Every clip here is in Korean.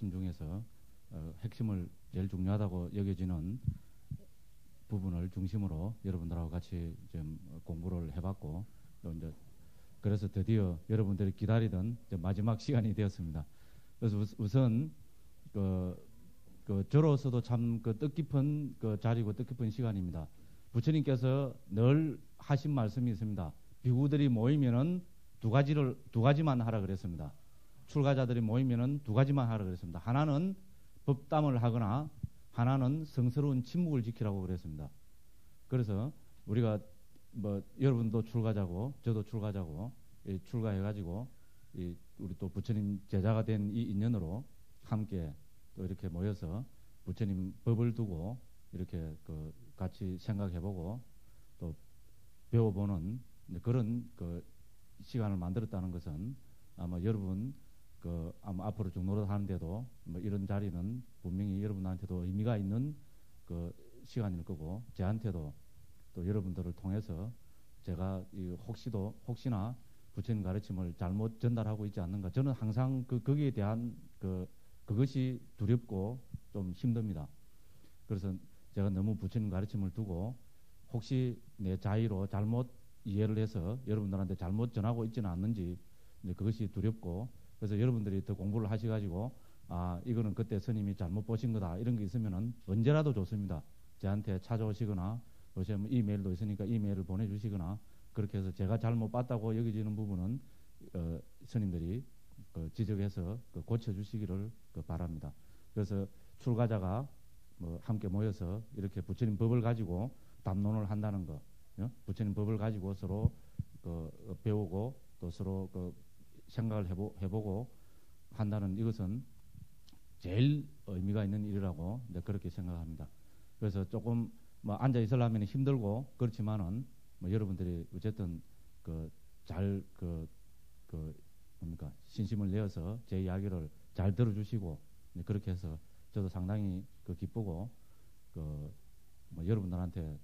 가르침 중에서 핵심을 제일 중요하다고 여겨지는 부분을 중심으로 여러분들하고 같이 좀 공부를 해봤고 또 이제 그래서 드디어 여러분들이 기다리던 마지막 시간이 되었습니다. 그래서 우선 저로서도 참 뜻깊은 자리고 뜻깊은 시간입니다. 부처님께서 늘 하신 말씀이 있습니다. 비구들이 모이면은 두 가지만 하라 그랬습니다. 출가자들이 모이면은 두 가지만 하라 그랬습니다. 하나는 법담을 하거나 하나는 성스러운 침묵을 지키라고 그랬습니다. 그래서 우리가 여러분도 출가자고 저도 출가자고 출가해가지고 우리 또 부처님 제자가 된 이 인연으로 함께 또 이렇게 모여서 부처님 법을 두고 이렇게 같이 생각해보고 또 배워보는 그런 시간을 만들었다는 것은 아마 여러분 아마 앞으로 중노릇 하는데도 이런 자리는 분명히 여러분한테도 의미가 있는 시간일 거고 저한테도 또 여러분들을 통해서 제가 혹시나 부처님 가르침을 잘못 전달하고 있지 않는가 저는 항상 거기에 대한 그것이 두렵고 좀 힘듭니다. 그래서 제가 너무 부처님 가르침을 두고 혹시 내 자의로 잘못 이해를 해서 여러분들한테 잘못 전하고 있지는 않는지 그것이 두렵고 그래서 여러분들이 더 공부를 하셔가지고 이거는 그때 스님이 잘못 보신 거다 이런 게 있으면은 언제라도 좋습니다. 저한테 찾아오시거나 요새 이메일도 있으니까 이메일을 보내주시거나 그렇게 해서 제가 잘못 봤다고 여겨지는 부분은 스님들이 지적해서 고쳐주시기를 바랍니다. 그래서 출가자가 함께 모여서 이렇게 부처님 법을 가지고 담론을 한다는 거, 부처님 법을 가지고 서로 배우고 또 서로 생각을 해보고 한다는 이것은 제일 의미가 있는 일이라고 그렇게 생각합니다. 그래서 조금 앉아 있으려면 힘들고 그렇지만은 여러분들이 어쨌든 신심을 내어서 제 이야기를 잘 들어주시고 그렇게 해서 저도 상당히 기쁘고 여러분들한테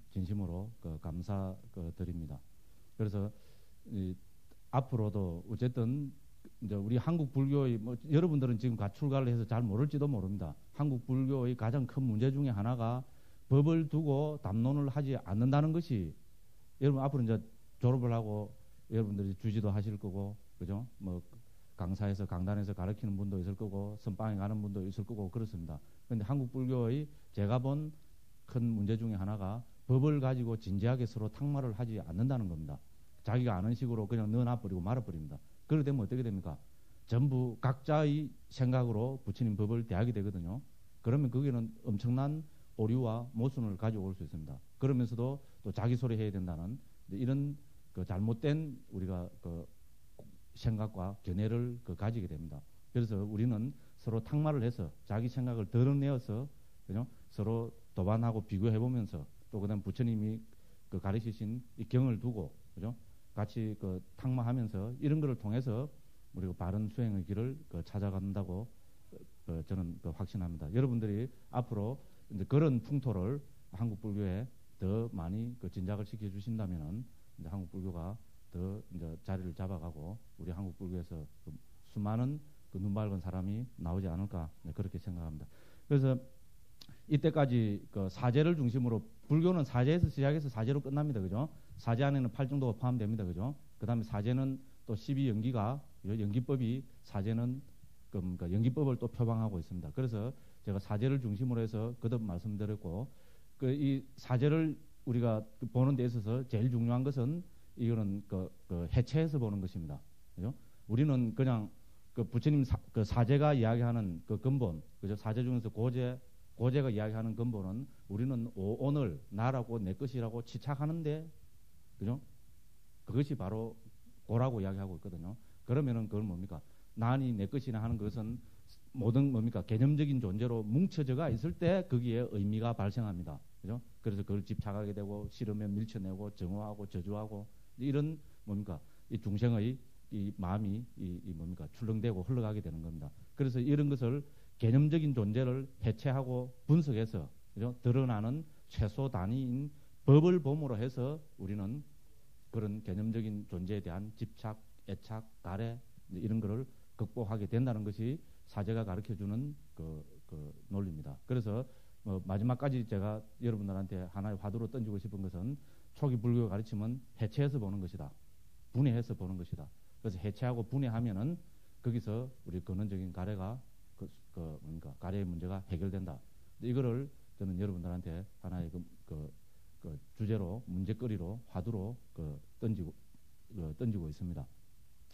진심으로 감사드립니다. 그래서 앞으로도 어쨌든 이제 우리 한국 불교의 여러분들은 지금 가출가를 해서 잘 모를지도 모릅니다. 한국 불교의 가장 큰 문제 중에 하나가 법을 두고 담론을 하지 않는다는 것이 여러분 앞으로 이제 졸업을 하고 여러분들이 주지도 하실 거고 그죠? 강사에서 강단에서 가르치는 분도 있을 거고 선방에 가는 분도 있을 거고 그렇습니다. 그런데 한국 불교의 제가 본 큰 문제 중에 하나가 법을 가지고 진지하게 서로 탁말을 하지 않는다는 겁니다. 자기가 아는 식으로 그냥 넣어놔버리고 말아버립니다. 그렇게 되면 어떻게 됩니까? 전부 각자의 생각으로 부처님 법을 대하게 되거든요. 그러면 거기는 엄청난 오류와 모순을 가져올 수 있습니다. 그러면서도 또 자기 소리 해야 된다는 이런 잘못된 우리가 생각과 견해를 가지게 됩니다. 그래서 우리는 서로 탁말을 해서 자기 생각을 드러내어서 그죠? 서로 도반하고 비교해보면서 또 그다음 부처님이 가르치신 이 경을 두고 그죠? 같이 탁마하면서 이런 것을 통해서 우리가 바른 수행의 길을 찾아간다고 저는 확신합니다. 여러분들이 앞으로 이제 그런 풍토를 한국 불교에 더 많이 진작을 시켜주신다면은 이제 한국 불교가 더 이제 자리를 잡아가고 우리 한국 불교에서 수많은 눈 밝은 사람이 나오지 않을까 그렇게 생각합니다. 그래서 이때까지 사제를 중심으로 불교는 사제에서 시작해서 사제로 끝납니다. 그죠? 사제 안에는 팔정도가 포함됩니다. 그죠? 그 다음에 사제는 또 12연기가 연기법이 사제는 그러니까 연기법을 또 표방하고 있습니다. 그래서 제가 사제를 중심으로 해서 거듭 말씀드렸고 이 사제를 우리가 보는 데 있어서 제일 중요한 것은 이거는 해체해서 보는 것입니다. 그죠? 우리는 그냥 부처님 사제가 이야기하는 근본, 그죠? 사제 중에서 고제가 이야기하는 근본은 우리는 오늘 나라고 내 것이라고 치착하는데, 그죠? 그것이 바로 고라고 이야기하고 있거든요. 그러면은 그건 뭡니까? 난이 내 것이나 하는 것은 모든 뭡니까? 개념적인 존재로 뭉쳐져가 있을 때 거기에 의미가 발생합니다. 그죠? 그래서 그걸 집착하게 되고 싫으면 밀쳐내고 정오하고 저주하고 이런 뭡니까? 이 중생의 이 마음이 뭡니까? 출렁대고 흘러가게 되는 겁니다. 그래서 이런 것을 개념적인 존재를 해체하고 분석해서 그죠? 드러나는 최소 단위인 법을 봄으로 해서 우리는 그런 개념적인 존재에 대한 집착, 애착, 가래 이런 거를 극복하게 된다는 것이 사제가 가르쳐주는 그 논리입니다. 그래서 마지막까지 제가 여러분들한테 하나의 화두로 던지고 싶은 것은 초기 불교가 가르치면 해체해서 보는 것이다. 분해해서 보는 것이다. 그래서 해체하고 분해하면은 거기서 우리 근원적인 가래가 가래의 문제가 해결된다. 이거를 저는 여러분들한테 하나의 그 주제로 문제거리로 화두로 던지고 있습니다.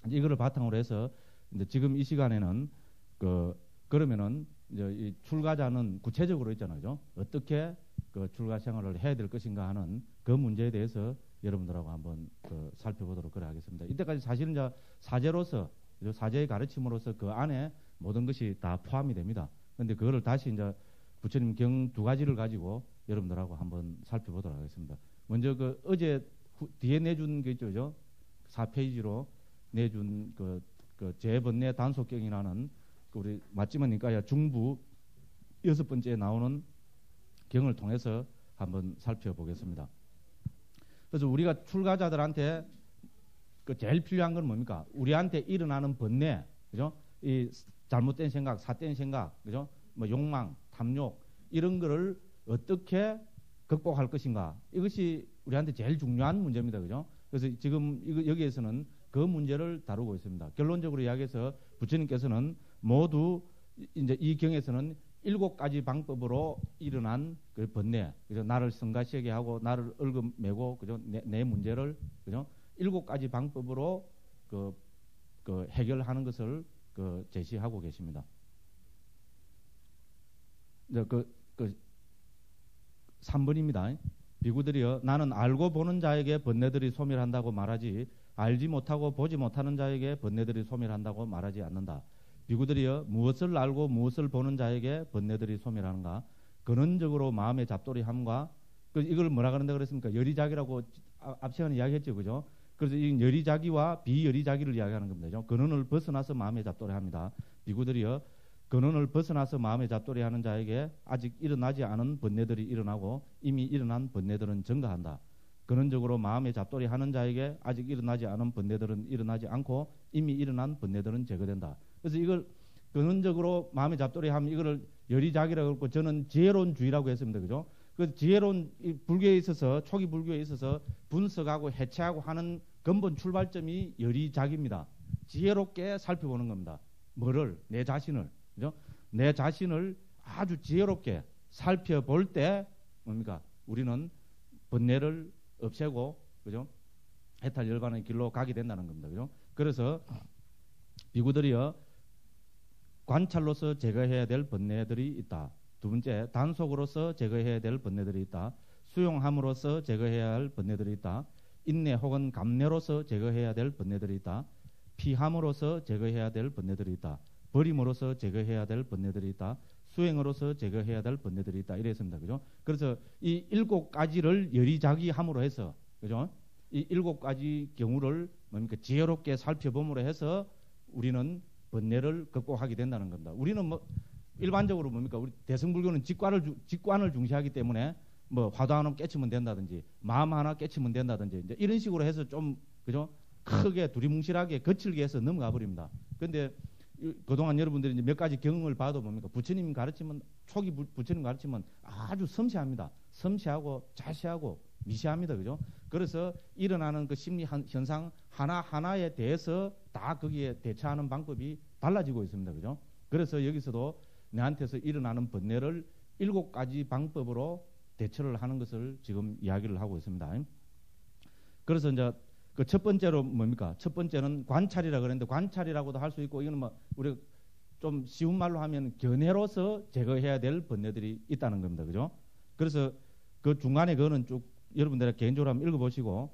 이거를 바탕으로 해서 이제 지금 이 시간에는 그러면은 이제 이 출가자는 구체적으로 있잖아요, 그죠? 어떻게 그 출가 생활을 해야 될 것인가 하는 그 문제에 대해서 여러분들하고 한번 살펴보도록 그래 하겠습니다. 이때까지 사실은 이제 사제로서 사제의 가르침으로서 그 안에 모든 것이 다 포함이 됩니다. 그런데 그거를 다시 이제 부처님 경 두 가지를 가지고 여러분들하고 한번 살펴보도록 하겠습니다. 먼저 어제 뒤에 내준 게 있죠, 그죠? 4페이지로 내준 제번뇌 단속경이라는 우리 맞지만니까야 중부 6번째에 나오는 경을 통해서 한번 살펴보겠습니다. 그래서 우리가 출가자들한테 제일 필요한 건 뭡니까? 우리한테 일어나는 번뇌, 그죠? 이 잘못된 생각, 삿된 생각, 그죠? 뭐 욕망, 탐욕 이런 거를 어떻게 극복할 것인가? 이것이 우리한테 제일 중요한 문제입니다, 그죠? 그래서 지금 여기에서는 그 문제를 다루고 있습니다. 결론적으로 이야기해서 부처님께서는 모두 이제 이 경에서는 7가지 방법으로 일어난 그 번뇌, 그죠? 나를 성가시하게 하고 나를 얽어매고, 그죠? 내 문제를, 그죠? 7가지 방법으로 해결하는 것을 제시하고 계십니다. 이제 3번입니다. 비구들이여, 나는 알고 보는 자에게 번뇌들이 소멸한다고 말하지 알지 못하고 보지 못하는 자에게 번뇌들이 소멸한다고 말하지 않는다. 비구들이여, 무엇을 알고 무엇을 보는 자에게 번뇌들이 소멸하는가? 근원적으로 마음의 잡돌이함과 이걸 뭐라 그런다 그랬습니까? 열의자기라고 앞 시간에 이야기했죠, 그죠? 그래서 이 열의자기와 비열의자기를 이야기하는 겁니다. 근원을 벗어나서 마음의 잡돌이합니다. 비구들이여, 근원을 벗어나서 마음의 잡돌이하는 자에게 아직 일어나지 않은 번뇌들이 일어나고 이미 일어난 번뇌들은 증가한다. 근원적으로 마음의 잡돌이하는 자에게 아직 일어나지 않은 번뇌들은 일어나지 않고 이미 일어난 번뇌들은 제거된다. 그래서 이걸 근원적으로 마음의 잡돌이하면 이거를 열의자기라고 했고, 저는 지혜론주의라고 했습니다, 그죠? 그 지혜론 불교에 있어서, 초기 불교에 있어서 분석하고 해체하고 하는 근본 출발점이 열의자기입니다. 지혜롭게 살펴보는 겁니다. 뭐를? 내 자신을, 그죠? 내 자신을 아주 지혜롭게 살펴볼 때 뭡니까? 우리는 번뇌를 없애고, 그죠? 해탈 열반의 길로 가게 된다는 겁니다, 그죠? 그래서 비구들이여, 관찰로서 제거해야 될 번뇌들이 있다. 두 번째, 단속으로서 제거해야 될 번뇌들이 있다. 수용함으로써 제거해야 할 번뇌들이 있다. 인내 혹은 감내로서 제거해야 될 번뇌들이 있다. 피함으로써 제거해야 될 번뇌들이 있다. 버림으로써 제거해야 될 번뇌들이 있다. 수행으로서 제거해야 될 번뇌들이 있다. 이랬습니다, 그죠? 그래서 이 7가지를 열의자기함으로 해서, 그죠? 이 7가지 경우를 뭡니까? 지혜롭게 살펴봄으로 해서 우리는 번뇌를 극복하게 된다는 겁니다. 우리는 뭐 일반적으로 뭡니까? 우리 대승불교는 직관을 중시하기 때문에 뭐 화두 하나 깨치면 된다든지 마음 하나 깨치면 된다든지 이제 이런 식으로 해서 좀, 그죠? 크게 두리뭉실하게 거칠게 해서 넘어가 버립니다. 근데 그동안 여러분들이 이제 몇 가지 경험을 봐도 뭡니까? 부처님 가르치면, 초기 부처님 가르치면 아주 섬세합니다. 섬세하고 자세하고 미세합니다, 그죠? 그래서 일어나는 그 심리 현상 하나하나에 대해서 다 거기에 대처하는 방법이 달라지고 있습니다, 그죠? 그래서 여기서도 내한테서 일어나는 번뇌를 7가지 방법으로 대처를 하는 것을 지금 이야기를 하고 있습니다. 그래서 이제 그 첫 번째로 뭡니까? 첫 번째는 관찰이라 그랬는데, 관찰이라고도 할 수 있고, 이거는 뭐 우리가 좀 쉬운 말로 하면 견해로서 제거해야 될 번뇌들이 있다는 겁니다, 그죠? 그래서 그 중간에 그거는 쭉 여러분들 개인적으로 한번 읽어보시고,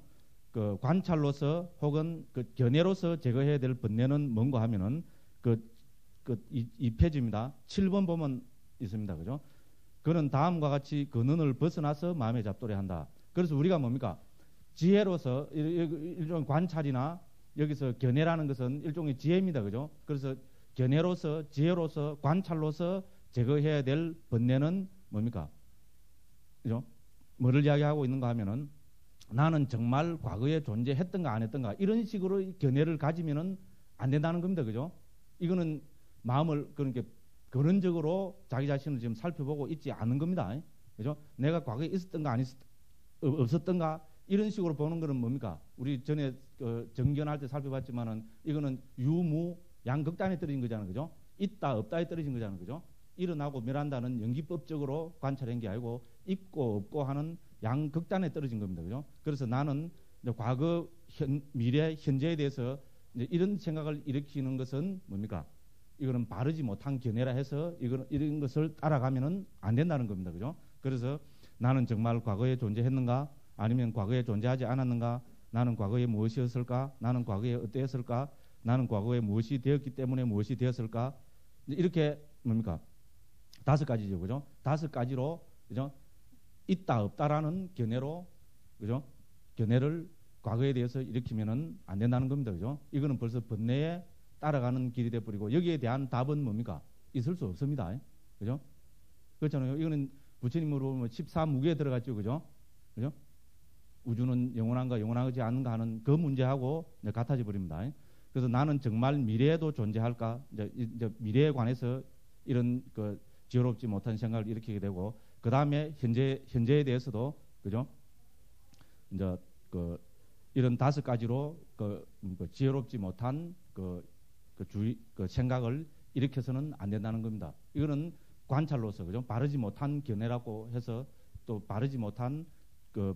그 관찰로서 혹은 그 견해로서 제거해야 될 번뇌는 뭔가 하면은 이 페이지입니다. 7번 보면 있습니다, 그죠? 그는 다음과 같이 근원을 벗어나서 마음의 잡돌이 한다. 그래서 우리가 뭡니까? 지혜로서, 일종의 관찰이나 여기서 견해라는 것은 일종의 지혜입니다, 그죠? 그래서 견해로서, 지혜로서, 관찰로서 제거해야 될 번뇌는 뭡니까? 그죠? 뭐를 이야기하고 있는가 하면은, 나는 정말 과거에 존재했던가 안 했던가, 이런 식으로 견해를 가지면은 안 된다는 겁니다, 그죠? 이거는 마음을 그렇게 근원적으로 자기 자신을 지금 살펴보고 있지 않은 겁니다. 그죠? 내가 과거에 있었던가 없었던가 이런 식으로 보는 거는 뭡니까? 우리 전에 정견할 때 살펴봤지만은 이거는 유무 양극단에 떨어진 거잖아요. 그죠? 있다 없다에 떨어진 거잖아요. 그죠? 일어나고 멸한다는 연기법적으로 관찰한 게 아니고 있고 없고 하는 양극단에 떨어진 겁니다. 그죠? 그래서 나는 과거, 미래, 현재에 대해서 이런 생각을 일으키는 것은 뭡니까? 이거는 바르지 못한 견해라 해서 이런 것을 따라가면은 안 된다는 겁니다. 그죠? 그래서 나는 정말 과거에 존재했는가? 아니면 과거에 존재하지 않았는가? 나는 과거에 무엇이었을까? 나는 과거에 어땠을까? 나는 과거에 무엇이 되었기 때문에 무엇이 되었을까? 이렇게 뭡니까? 5가지죠. 그죠? 5가지로, 그죠? 있다, 없다라는 견해로, 그죠? 견해를 과거에 대해서 일으키면은 안 된다는 겁니다. 그죠? 이거는 벌써 번뇌에 따라가는 길이 돼버리고 여기에 대한 답은 뭡니까? 있을 수 없습니다. 그죠? 그렇잖아요. 이거는 부처님으로 보면 14무게에 들어갔죠. 그죠? 그죠? 우주는 영원한가 영원하지 않은가 하는 그 문제하고 같아져 버립니다. 그래서 나는 정말 미래에도 존재할까? 이제 미래에 관해서 이런 그 지혜롭지 못한 생각을 일으키게 되고 그 다음에 현재에 대해서도 그죠? 이제 그 이런 5가지로 그 지혜롭지 못한 그 생각을 일으켜서는 안 된다는 겁니다. 이거는 관찰로서 그죠? 바르지 못한 견해라고 해서 또 바르지 못한 그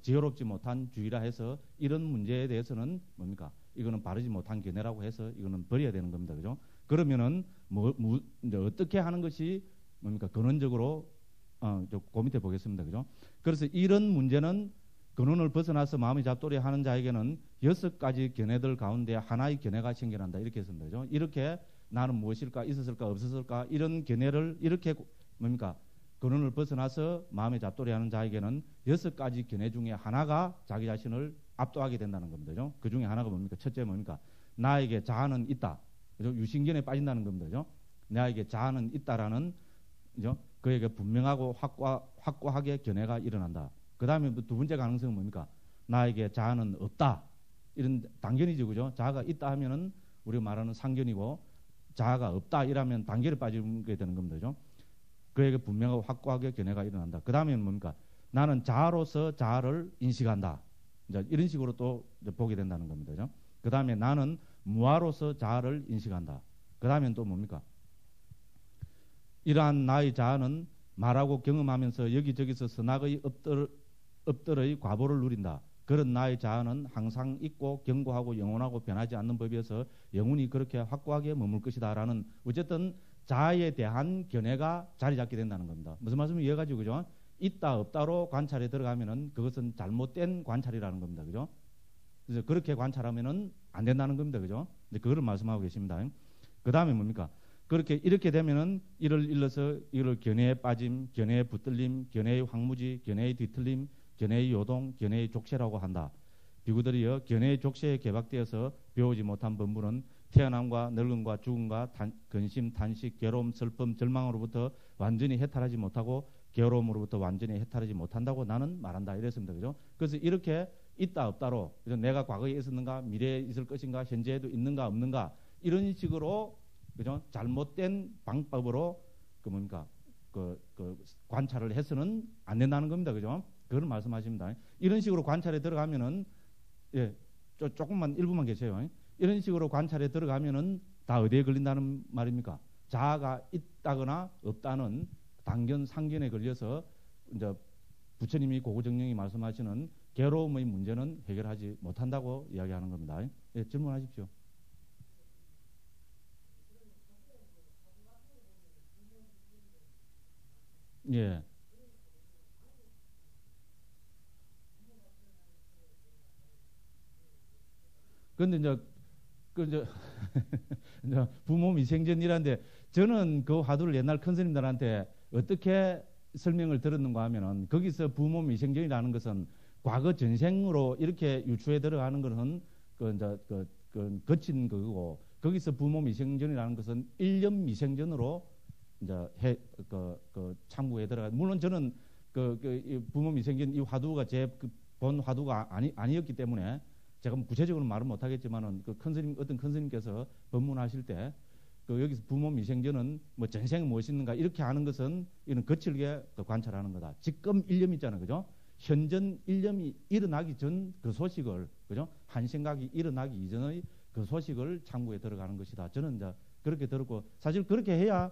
지혜롭지 못한 주의라 해서 이런 문제에 대해서는 뭡니까? 이거는 바르지 못한 견해라고 해서 이거는 버려야 되는 겁니다. 그죠? 그러면은 이제 어떻게 하는 것이 뭡니까? 근원적으로 그 밑에 보겠습니다. 그죠? 그래서 이런 문제는 근원을 벗어나서 마음의 잡돌이 하는 자에게는 6가지 견해들 가운데 하나의 견해가 생겨난다. 이렇게 했습니다. 그죠? 이렇게 나는 무엇일까? 있었을까? 없었을까? 이런 견해를 이렇게 뭡니까? 근원을 벗어나서 마음의 잡돌이 하는 자에게는 6가지 견해 중에 하나가 자기 자신을 압도하게 된다는 겁니다. 그죠? 그 중에 하나가 뭡니까? 첫째 뭡니까? 나에게 자아는 있다. 그죠? 유신견에 빠진다는 겁니다. 그죠? 나에게 자아는 있다라는, 그죠? 그에게 분명하고 확고하게 견해가 일어난다. 그 다음에 두 번째 가능성은 뭡니까? 나에게 자아는 없다. 이런 단견이죠. 그죠? 자아가 있다 하면은 우리가 말하는 상견이고 자아가 없다 이러면 단견에 빠지게 되는 겁니다. 그죠? 그에게 분명하고 확고하게 견해가 일어난다. 그 다음에 뭡니까? 나는 자아로서 자아를 인식한다. 이제 이런 식으로 또 보게 된다는 겁니다. 그죠? 그 다음에 나는 무아로서 자아를 인식한다. 그 다음엔 또 뭡니까? 이러한 나의 자아는 말하고 경험하면서 여기저기서 선악의 업들의 과보를 누린다. 그런 나의 자아는 항상 있고 견고하고 영원하고 변하지 않는 법이어서 영원히 그렇게 확고하게 머물 것이다 라는 어쨌든 자아에 대한 견해가 자리 잡게 된다는 겁니다. 무슨 말씀을 이해가지고 그죠? 있다 없다로 관찰에 들어가면은 그것은 잘못된 관찰이라는 겁니다. 그죠? 그래서 그렇게 관찰하면은 안 된다는 겁니다. 그죠? 이제 그거를 말씀하고 계십니다. 그 다음에 뭡니까? 이렇게 되면은 이를 일러서 이를 견해에 빠짐, 견해에 붙들림, 견해의 황무지, 견해의 뒤틀림, 견해의 요동, 견해의 족쇄라고 한다. 비구들이여 견해의 족쇄에 개박되어서 배우지 못한 법문은 태어남과 늙음과 죽음과 근심, 탄식, 괴로움, 슬픔, 절망으로부터 완전히 해탈하지 못하고 괴로움으로부터 완전히 해탈하지 못한다고 나는 말한다. 이랬습니다. 그죠? 그래서 이렇게 있다 없다로 그죠? 내가 과거에 있었는가, 미래에 있을 것인가, 현재에도 있는가 없는가 이런 식으로 그죠? 잘못된 방법으로 관찰을 해서는 안 된다는 겁니다. 그죠? 그걸 말씀하십니다. 이런 식으로 관찰에 들어가면은 조금만 일부만 계세요. 이런 식으로 관찰에 들어가면은 다 어디에 걸린다는 말입니까? 자아가 있다거나 없다는 단견, 상견에 걸려서 이제 부처님이 고구정령이 말씀하시는 괴로움의 문제는 해결하지 못한다고 이야기하는 겁니다. 예, 질문하십시오. 예. 근데 이제 부모 미생전이라는데 저는 그 화두를 옛날 큰 스님들한테 어떻게 설명을 들었는가 하면은 거기서 부모 미생전이라는 것은 과거 전생으로 이렇게 유추해 들어가는 것은 거친 거고 거기서 부모 미생전이라는 것은 1년 미생전으로 이제 참고해 들어가. 물론 저는 이 부모 미생전 이 화두가 제 본 화두가 아니었기 때문에 제가 구체적으로 말은 못하겠지만은 어떤 큰 스님께서 법문하실 때 그 여기서 부모 미생전은 뭐 전생에 무엇이 있는가 이렇게 하는 것은 이런 거칠게 관찰하는 거다. 지금 일념 있잖아요, 그죠? 현전 일념이 일어나기 전 그 소식을, 그죠? 한 생각이 일어나기 이전의 그 소식을 참고에 들어가는 것이다. 저는 이제 그렇게 들었고, 사실 그렇게 해야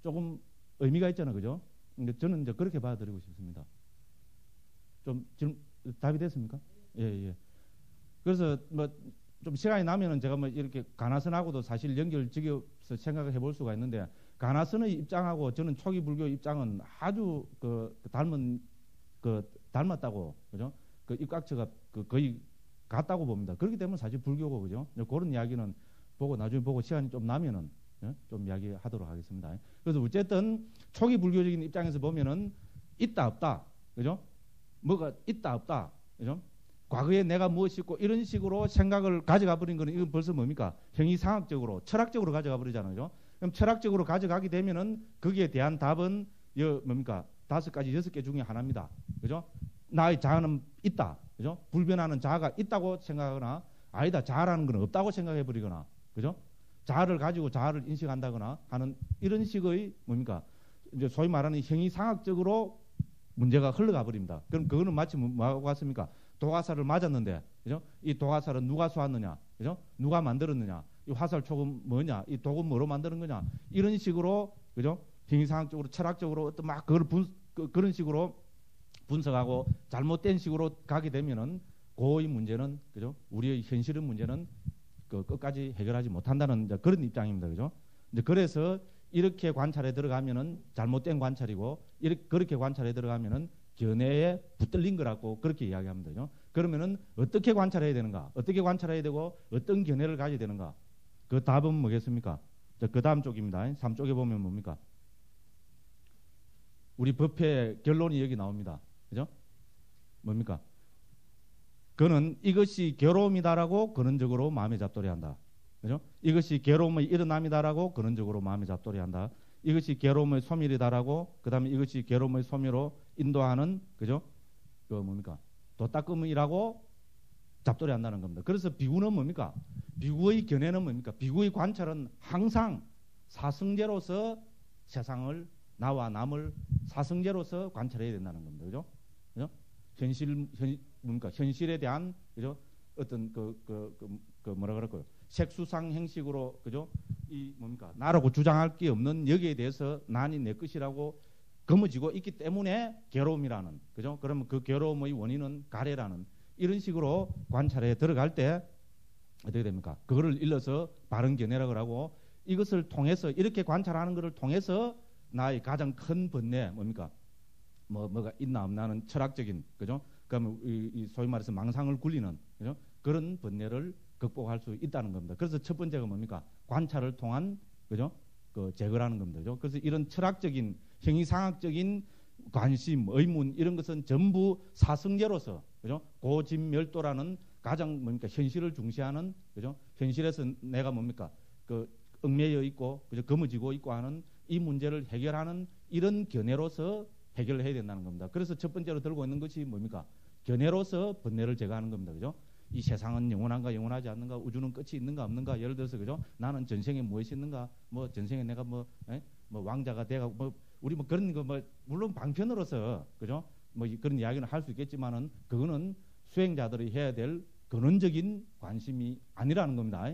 조금 의미가 있잖아요, 그죠? 근데 저는 이제 그렇게 받아들이고 싶습니다. 좀 지금 답이 됐습니까? 예, 예. 그래서 뭐 좀 시간이 나면은 제가 뭐 이렇게 가나선하고도 사실 연결지어서 생각을 해볼 수가 있는데, 가나선의 입장하고 저는 초기 불교 입장은 아주 닮았다고, 그죠? 그 입각처가 거의 같다고 봅니다. 그렇기 때문에 사실 불교고, 그죠? 그런 이야기는 보고 나중에 보고 시간이 좀 나면은 좀 이야기하도록 하겠습니다. 그래서 어쨌든 초기 불교적인 입장에서 보면은 있다 없다, 그죠? 뭐가 있다 없다, 그죠? 과거에 내가 무엇이 있고 이런 식으로 생각을 가져가 버린 거는 이건 벌써 뭡니까? 형이상학적으로, 철학적으로 가져가 버리잖아요, 그죠? 그럼 철학적으로 가져가게 되면은 거기에 대한 답은 뭡니까? 5가지, 6개 중에 하나입니다, 그죠? 나의 자아는 있다, 그죠? 불변하는 자아가 있다고 생각하거나, 아니다, 자아라는 건 없다고 생각해 버리거나, 그죠? 자아를 가지고 자아를 인식한다거나 하는 이런 식의 뭡니까? 이제 소위 말하는 형이상학적으로 문제가 흘러가 버립니다. 그럼 그거는 마치 뭐하고 같습니까? 도화살을 맞았는데, 그죠? 이 도화살은 누가 쏘았느냐, 그죠? 누가 만들었느냐, 이 화살 촉은 뭐냐, 이 독은 뭐로 만드는 거냐, 이런 식으로, 그죠? 형이상학적으로, 철학적으로 어떤 막 그런 식으로 분석하고 잘못된 식으로 가게 되면은 고의 문제는, 그죠? 우리의 현실의 문제는 끝까지 해결하지 못한다는 이제 그런 입장입니다, 그죠? 이제 그래서 이렇게 관찰에 들어가면은 잘못된 관찰이고, 그렇게 관찰에 들어가면은 견해에 붙들린 거라고 그렇게 이야기합니다, 그죠? 그러면은 어떻게 관찰해야 되는가? 어떻게 관찰해야 되고 어떤 견해를 가져야 되는가? 그 답은 뭐겠습니까? 그 다음 쪽입니다. 3쪽에 보면 뭡니까? 우리 법의 결론이 여기 나옵니다, 그죠? 뭡니까? 그는 이것이 괴로움이다라고 근원적으로 마음에 잡돌이한다, 그죠? 이것이 괴로움의 일어남이다라고 근원적으로 마음에 잡돌이한다. 이것이 괴로움의 소멸이다라고, 그 다음에 이것이 괴로움의 소멸로 인도하는, 그죠? 그 뭡니까? 도닦음이라고 잡돌이 한다는 겁니다. 그래서 비구는 뭡니까? 비구의 견해는 뭡니까? 비구의 관찰은 항상 사성제로서 세상을, 나와 남을 사성제로서 관찰해야 된다는 겁니다. 그죠? 그죠? 뭡니까? 현실에 대한, 그죠? 어떤 뭐라 그럴까요? 색수상 형식으로, 그죠? 이 뭡니까? 나라고 주장할 게 없는 여기에 대해서 난이 내 것이라고 거머쥐고 있기 때문에 괴로움이라는, 그죠? 그러면 그 괴로움의 원인은 가래라는 이런 식으로 관찰에 들어갈 때 어떻게 됩니까? 그거를 일러서 바른 견해라고 하고, 이것을 통해서, 이렇게 관찰하는 것을 통해서 나의 가장 큰 번뇌, 뭡니까? 뭐가 있나 없나는 철학적인, 그죠? 그러면 이 소위 말해서 망상을 굴리는, 그죠? 그런 번뇌를 극복할 수 있다는 겁니다. 그래서 첫 번째가 뭡니까? 관찰을 통한, 그죠? 그 제거라는 겁니다. 그죠? 그래서 이런 철학적인, 형이상학적인 관심, 의문 이런 것은 전부 사성제로서, 그죠? 고진멸도라는 가장 뭡니까? 현실을 중시하는, 그죠? 현실에서 내가 뭡니까? 그 얽매여 있고, 그죠? 거머쥐고 있고 하는 이 문제를 해결하는 이런 견해로서 해결을 해야 된다는 겁니다. 그래서 첫 번째로 들고 있는 것이 뭡니까? 견해로서 번뇌를 제거하는 겁니다. 그죠? 이 세상은 영원한가 영원하지 않는가, 우주는 끝이 있는가 없는가, 예를 들어서, 그죠? 나는 전생에 무엇이 있는가, 뭐 전생에 내가 뭐 왕자가 돼가 우리 그런 거 물론 방편으로서, 그죠? 그런 이야기는 할 수 있겠지만은 그거는 수행자들이 해야 될 근원적인 관심이 아니라는 겁니다.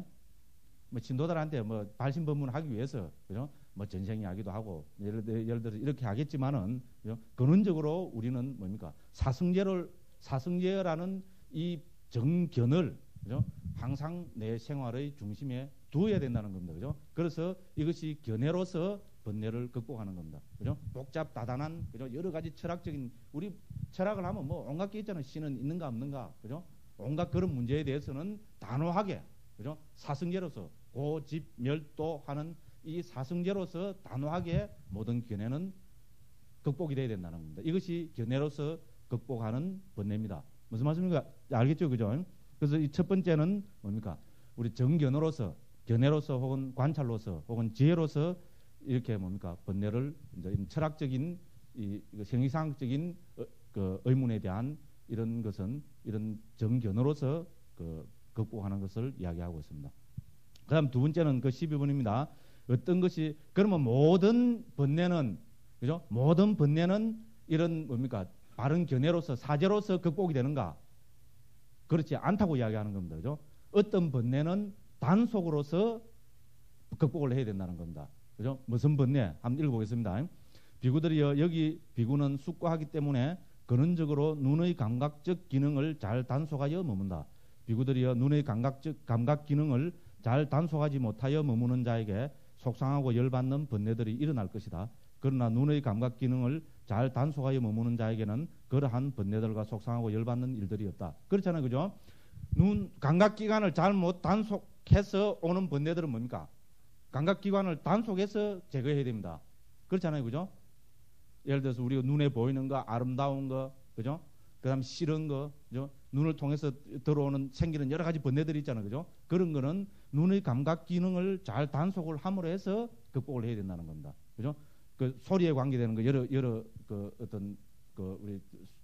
신도들한테 발심법문하기 위해서, 그죠? 전생 이야기도 하고 예를 들어서 이렇게 하겠지만은, 그죠? 근원적으로 우리는 뭡니까? 사성제라는 이 정견을, 그죠? 항상 내 생활의 중심에 두어야 된다는 겁니다. 그죠? 그래서 이것이 견해로서 번뇌를 극복하는 겁니다. 그죠? 복잡다단한, 그죠? 여러 가지 철학적인, 우리 철학을 하면 온갖 게 있잖아요. 신은 있는가 없는가, 그죠? 온갖 그런 문제에 대해서는 단호하게, 그죠? 사성제로서 고집멸도하는 이 사성제로서 단호하게 모든 견해는 극복이 돼야 된다는 겁니다. 이것이 견해로서 극복하는 번뇌입니다. 무슨 말씀입니까? 알겠죠, 그죠? 그래서 이 첫 번째는 뭡니까? 우리 정견으로서, 견해로서, 혹은 관찰로서, 혹은 지혜로서 이렇게 뭡니까? 번뇌를 이제 철학적인, 이 형이상학적인 그 의문에 대한 이런 것은 이런 정견으로서 극복하는 것을 이야기하고 있습니다. 그다음 두 번째는 그 12번입니다. 어떤 것이 그러면 모든 번뇌는 그죠? 모든 번뇌는 이런 뭡니까? 바른 견해로서 사죄로서 극복이 되는가? 그렇지 않다고 이야기하는 겁니다. 그죠? 어떤 번뇌는 단속으로서 극복을 해야 된다는 겁니다. 그죠? 무슨 번뇌? 한번 읽어보겠습니다. 비구들이여 여기 비구는 숙고하기 때문에 근원적으로 눈의 감각적 기능을 잘 단속하여 머문다. 비구들이여 눈의 감각 기능을 잘 단속하지 못하여 머무는 자에게 속상하고 열받는 번뇌들이 일어날 것이다. 그러나 눈의 감각 기능을 잘 단속하여 머무는 자에게는 그러한 번뇌들과 속상하고 열받는 일들이 없다. 그렇잖아요. 그죠? 눈 감각기관을 잘못 단속해서 오는 번뇌들은 뭡니까? 감각기관을 단속해서 제거해야 됩니다. 그렇잖아요. 그죠? 예를 들어서 우리가 눈에 보이는 거, 아름다운 거, 그죠? 그 다음에 싫은 거, 그죠? 눈을 통해서 들어오는, 생기는 여러 가지 번뇌들이 있잖아요. 그죠? 그런 거는 눈의 감각 기능을 잘 단속을 함으로 해서 극복을 해야 된다는 겁니다. 그죠? 그 소리에 관계되는 거, 여러 그 어떤 그 우리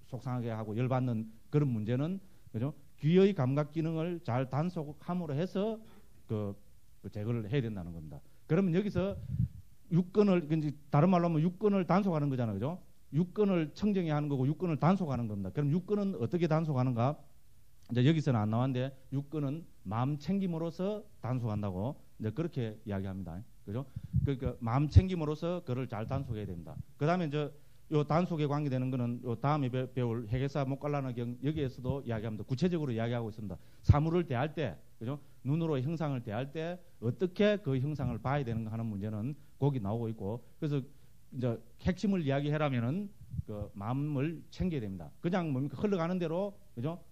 속상하게 하고 열받는 그런 문제는, 그죠? 귀의 감각 기능을 잘 단속함으로 해서 그 제거를 해야 된다는 겁니다. 그러면 여기서 육根을 다른 말로 하면 육根을 단속하는 거잖아요. 그죠? 육根을 청정해야 하는 거고 육根을 단속하는 겁니다. 그럼 육根은 어떻게 단속하는가? 이제 여기서는 안 나왔는데 육根은 마음 챙김으로써 단속한다고 이제 그렇게 이야기합니다. 그죠? 그러니까 마음 챙김으로써 그를 잘 단속해야 됩니다. 그다음에 이제 요 단속에 관계되는 거는 요 다음에 배울 해계사 목갈라나경 여기에서도 이야기합니다. 구체적으로 이야기하고 있습니다. 사물을 대할 때, 그죠? 눈으로 형상을 대할 때 어떻게 그 형상을 봐야 되는가 하는 문제는 거기 나오고 있고, 그래서 이제 핵심을 이야기하라면은 그 마음을 챙겨야 됩니다. 그냥 뭡니까? 흘러가는 대로, 그죠?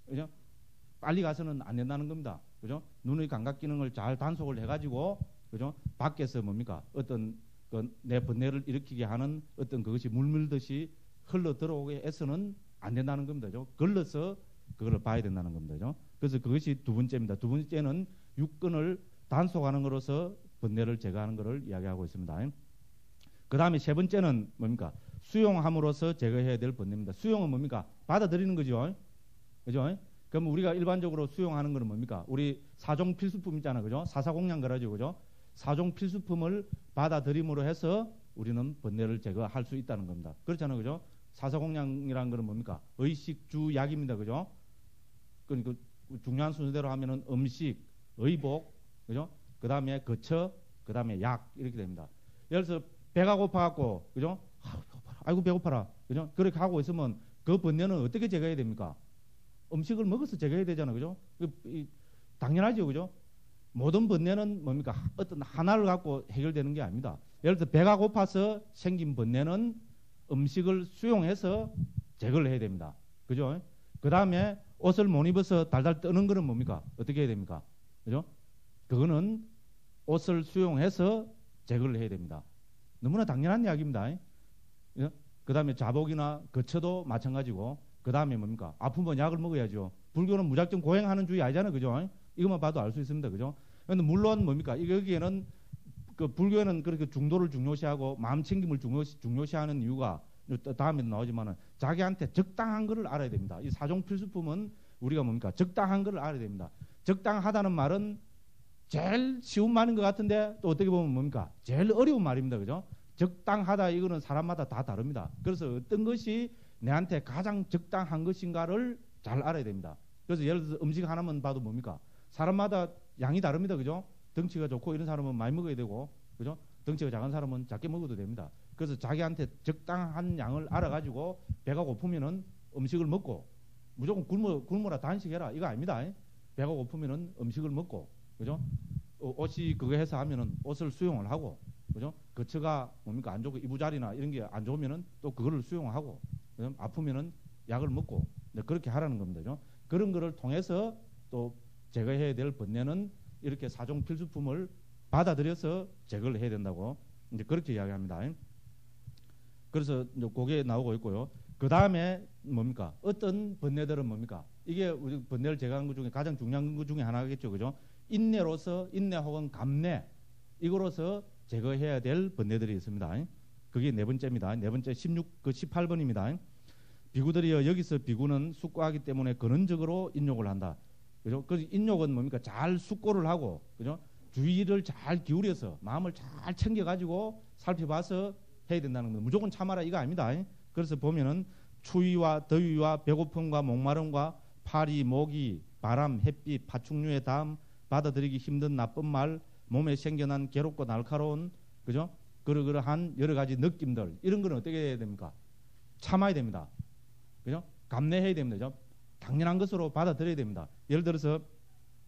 그죠? 빨리 가서는 안 된다는 겁니다. 그죠? 눈의 감각 기능을 잘 단속을 해가지고, 그죠? 밖에서 뭡니까? 어떤 내 번뇌를 일으키게 하는 어떤 그것이 물밀듯이 흘러 들어오게 해서는 안 된다는 겁니다. 그죠? 걸러서 그걸 봐야 된다는 겁니다. 그죠? 그래서 그것이 두 번째입니다. 두 번째는 육根을 단속하는 것으로서 번뇌를 제거하는 것을 이야기하고 있습니다. 그 다음에 세 번째는 뭡니까? 수용함으로써 제거해야 될 번뇌입니다. 수용은 뭡니까? 받아들이는 거죠. 그죠? 그럼 우리가 일반적으로 수용하는 것은 뭡니까? 우리 사종 필수품 있잖아요. 그죠? 사사공양 그러죠. 그죠? 사종 필수품을 받아들임으로 해서 우리는 번뇌를 제거할 수 있다는 겁니다. 그렇잖아요. 그죠? 사사공양이라는 것은 뭡니까? 의식, 주, 약입니다. 그죠? 그러니까 중요한 순서대로 하면은 음식, 의복, 그죠? 그 다음에 거처, 그 다음에 약, 이렇게 됩니다. 예를 들어서 배가 고파갖고, 그죠? 아이고, 배고파라. 그죠? 그렇게 하고 있으면 그 번뇌는 어떻게 제거해야 됩니까? 음식을 먹어서 제거해야 되잖아요. 그죠? 당연하죠. 그죠? 모든 번뇌는 뭡니까? 어떤 하나를 갖고 해결되는 게 아닙니다. 예를 들어 배가 고파서 생긴 번뇌는 음식을 수용해서 제거를 해야 됩니다. 그죠? 그 다음에 옷을 못 입어서 달달 떠는 거는 뭡니까? 어떻게 해야 됩니까? 그죠? 그거는 옷을 수용해서 제거를 해야 됩니다. 너무나 당연한 이야기입니다. 그 다음에 자복이나 거처도 마찬가지고, 그 다음에 뭡니까? 아프면 약을 먹어야죠. 불교는 무작정 고행하는 주의 아니잖아요. 그죠? 이것만 봐도 알 수 있습니다. 그죠? 그런데 물론 뭡니까? 여기에는 그 불교에는 그렇게 중도를 중요시하고 마음 챙김을 중요시하는 이유가 다음에도 나오지만은 자기한테 적당한 것을 알아야 됩니다. 이 사종 필수품은 우리가 뭡니까? 적당한 것을 알아야 됩니다. 적당하다는 말은 제일 쉬운 말인 것 같은데 또 어떻게 보면 뭡니까? 제일 어려운 말입니다. 그죠? 적당하다 이거는 사람마다 다 다릅니다. 그래서 어떤 것이 내한테 가장 적당한 것인가를 잘 알아야 됩니다. 그래서 예를 들어서 음식 하나만 봐도 뭡니까? 사람마다 양이 다릅니다. 그죠? 덩치가 좋고 이런 사람은 많이 먹어야 되고, 그죠? 덩치가 작은 사람은 작게 먹어도 됩니다. 그래서 자기한테 적당한 양을 알아가지고 배가 고프면은 음식을 먹고, 무조건 굶어라 단식해라 이거 아닙니다. 배가 고프면은 음식을 먹고, 그죠? 옷이 그거 해서 하면은 옷을 수용을 하고, 그죠? 거처가 뭡니까? 안 좋고 이부자리나 이런 게 안 좋으면은 또 그거를 수용하고, 그죠? 아프면은 약을 먹고, 그렇게 하라는 겁니다. 그죠? 그런 거를 통해서 또 제거해야 될 번뇌는 이렇게 사종 필수품을 받아들여서 제거를 해야 된다고 이제 그렇게 이야기합니다. 그래서 이제 그게 나오고 있고요. 그 다음에 뭡니까? 어떤 번뇌들은 뭡니까? 이게 우리 번뇌를 제거하는 것 중에 가장 중요한 것 중에 하나겠죠. 그죠? 인내로서, 인내 혹은 감내, 이거로서 제거해야 될 번뇌들이 있습니다. 그게 네 번째입니다. 네 번째 18번입니다. 비구들이여 여기서 비구는 숙고하기 때문에 근원적으로 인욕을 한다. 그죠? 그 인욕은 뭡니까? 잘 숙고를 하고, 그죠? 주의를 잘 기울여서 마음을 잘 챙겨가지고 살펴봐서 해야 된다는 겁니다. 무조건 참아라 이거 아닙니다. 그래서 보면은 추위와 더위와 배고픔과 목마름과 파리, 모기, 바람, 햇빛, 파충류의 담, 받아들이기 힘든 나쁜 말, 몸에 생겨난 괴롭고 날카로운 그죠? 그러한 여러 가지 느낌들 이런 거는 어떻게 해야 됩니까? 참아야 됩니다. 그죠? 감내해야 됩니다. 그죠? 당연한 것으로 받아들여야 됩니다. 예를 들어서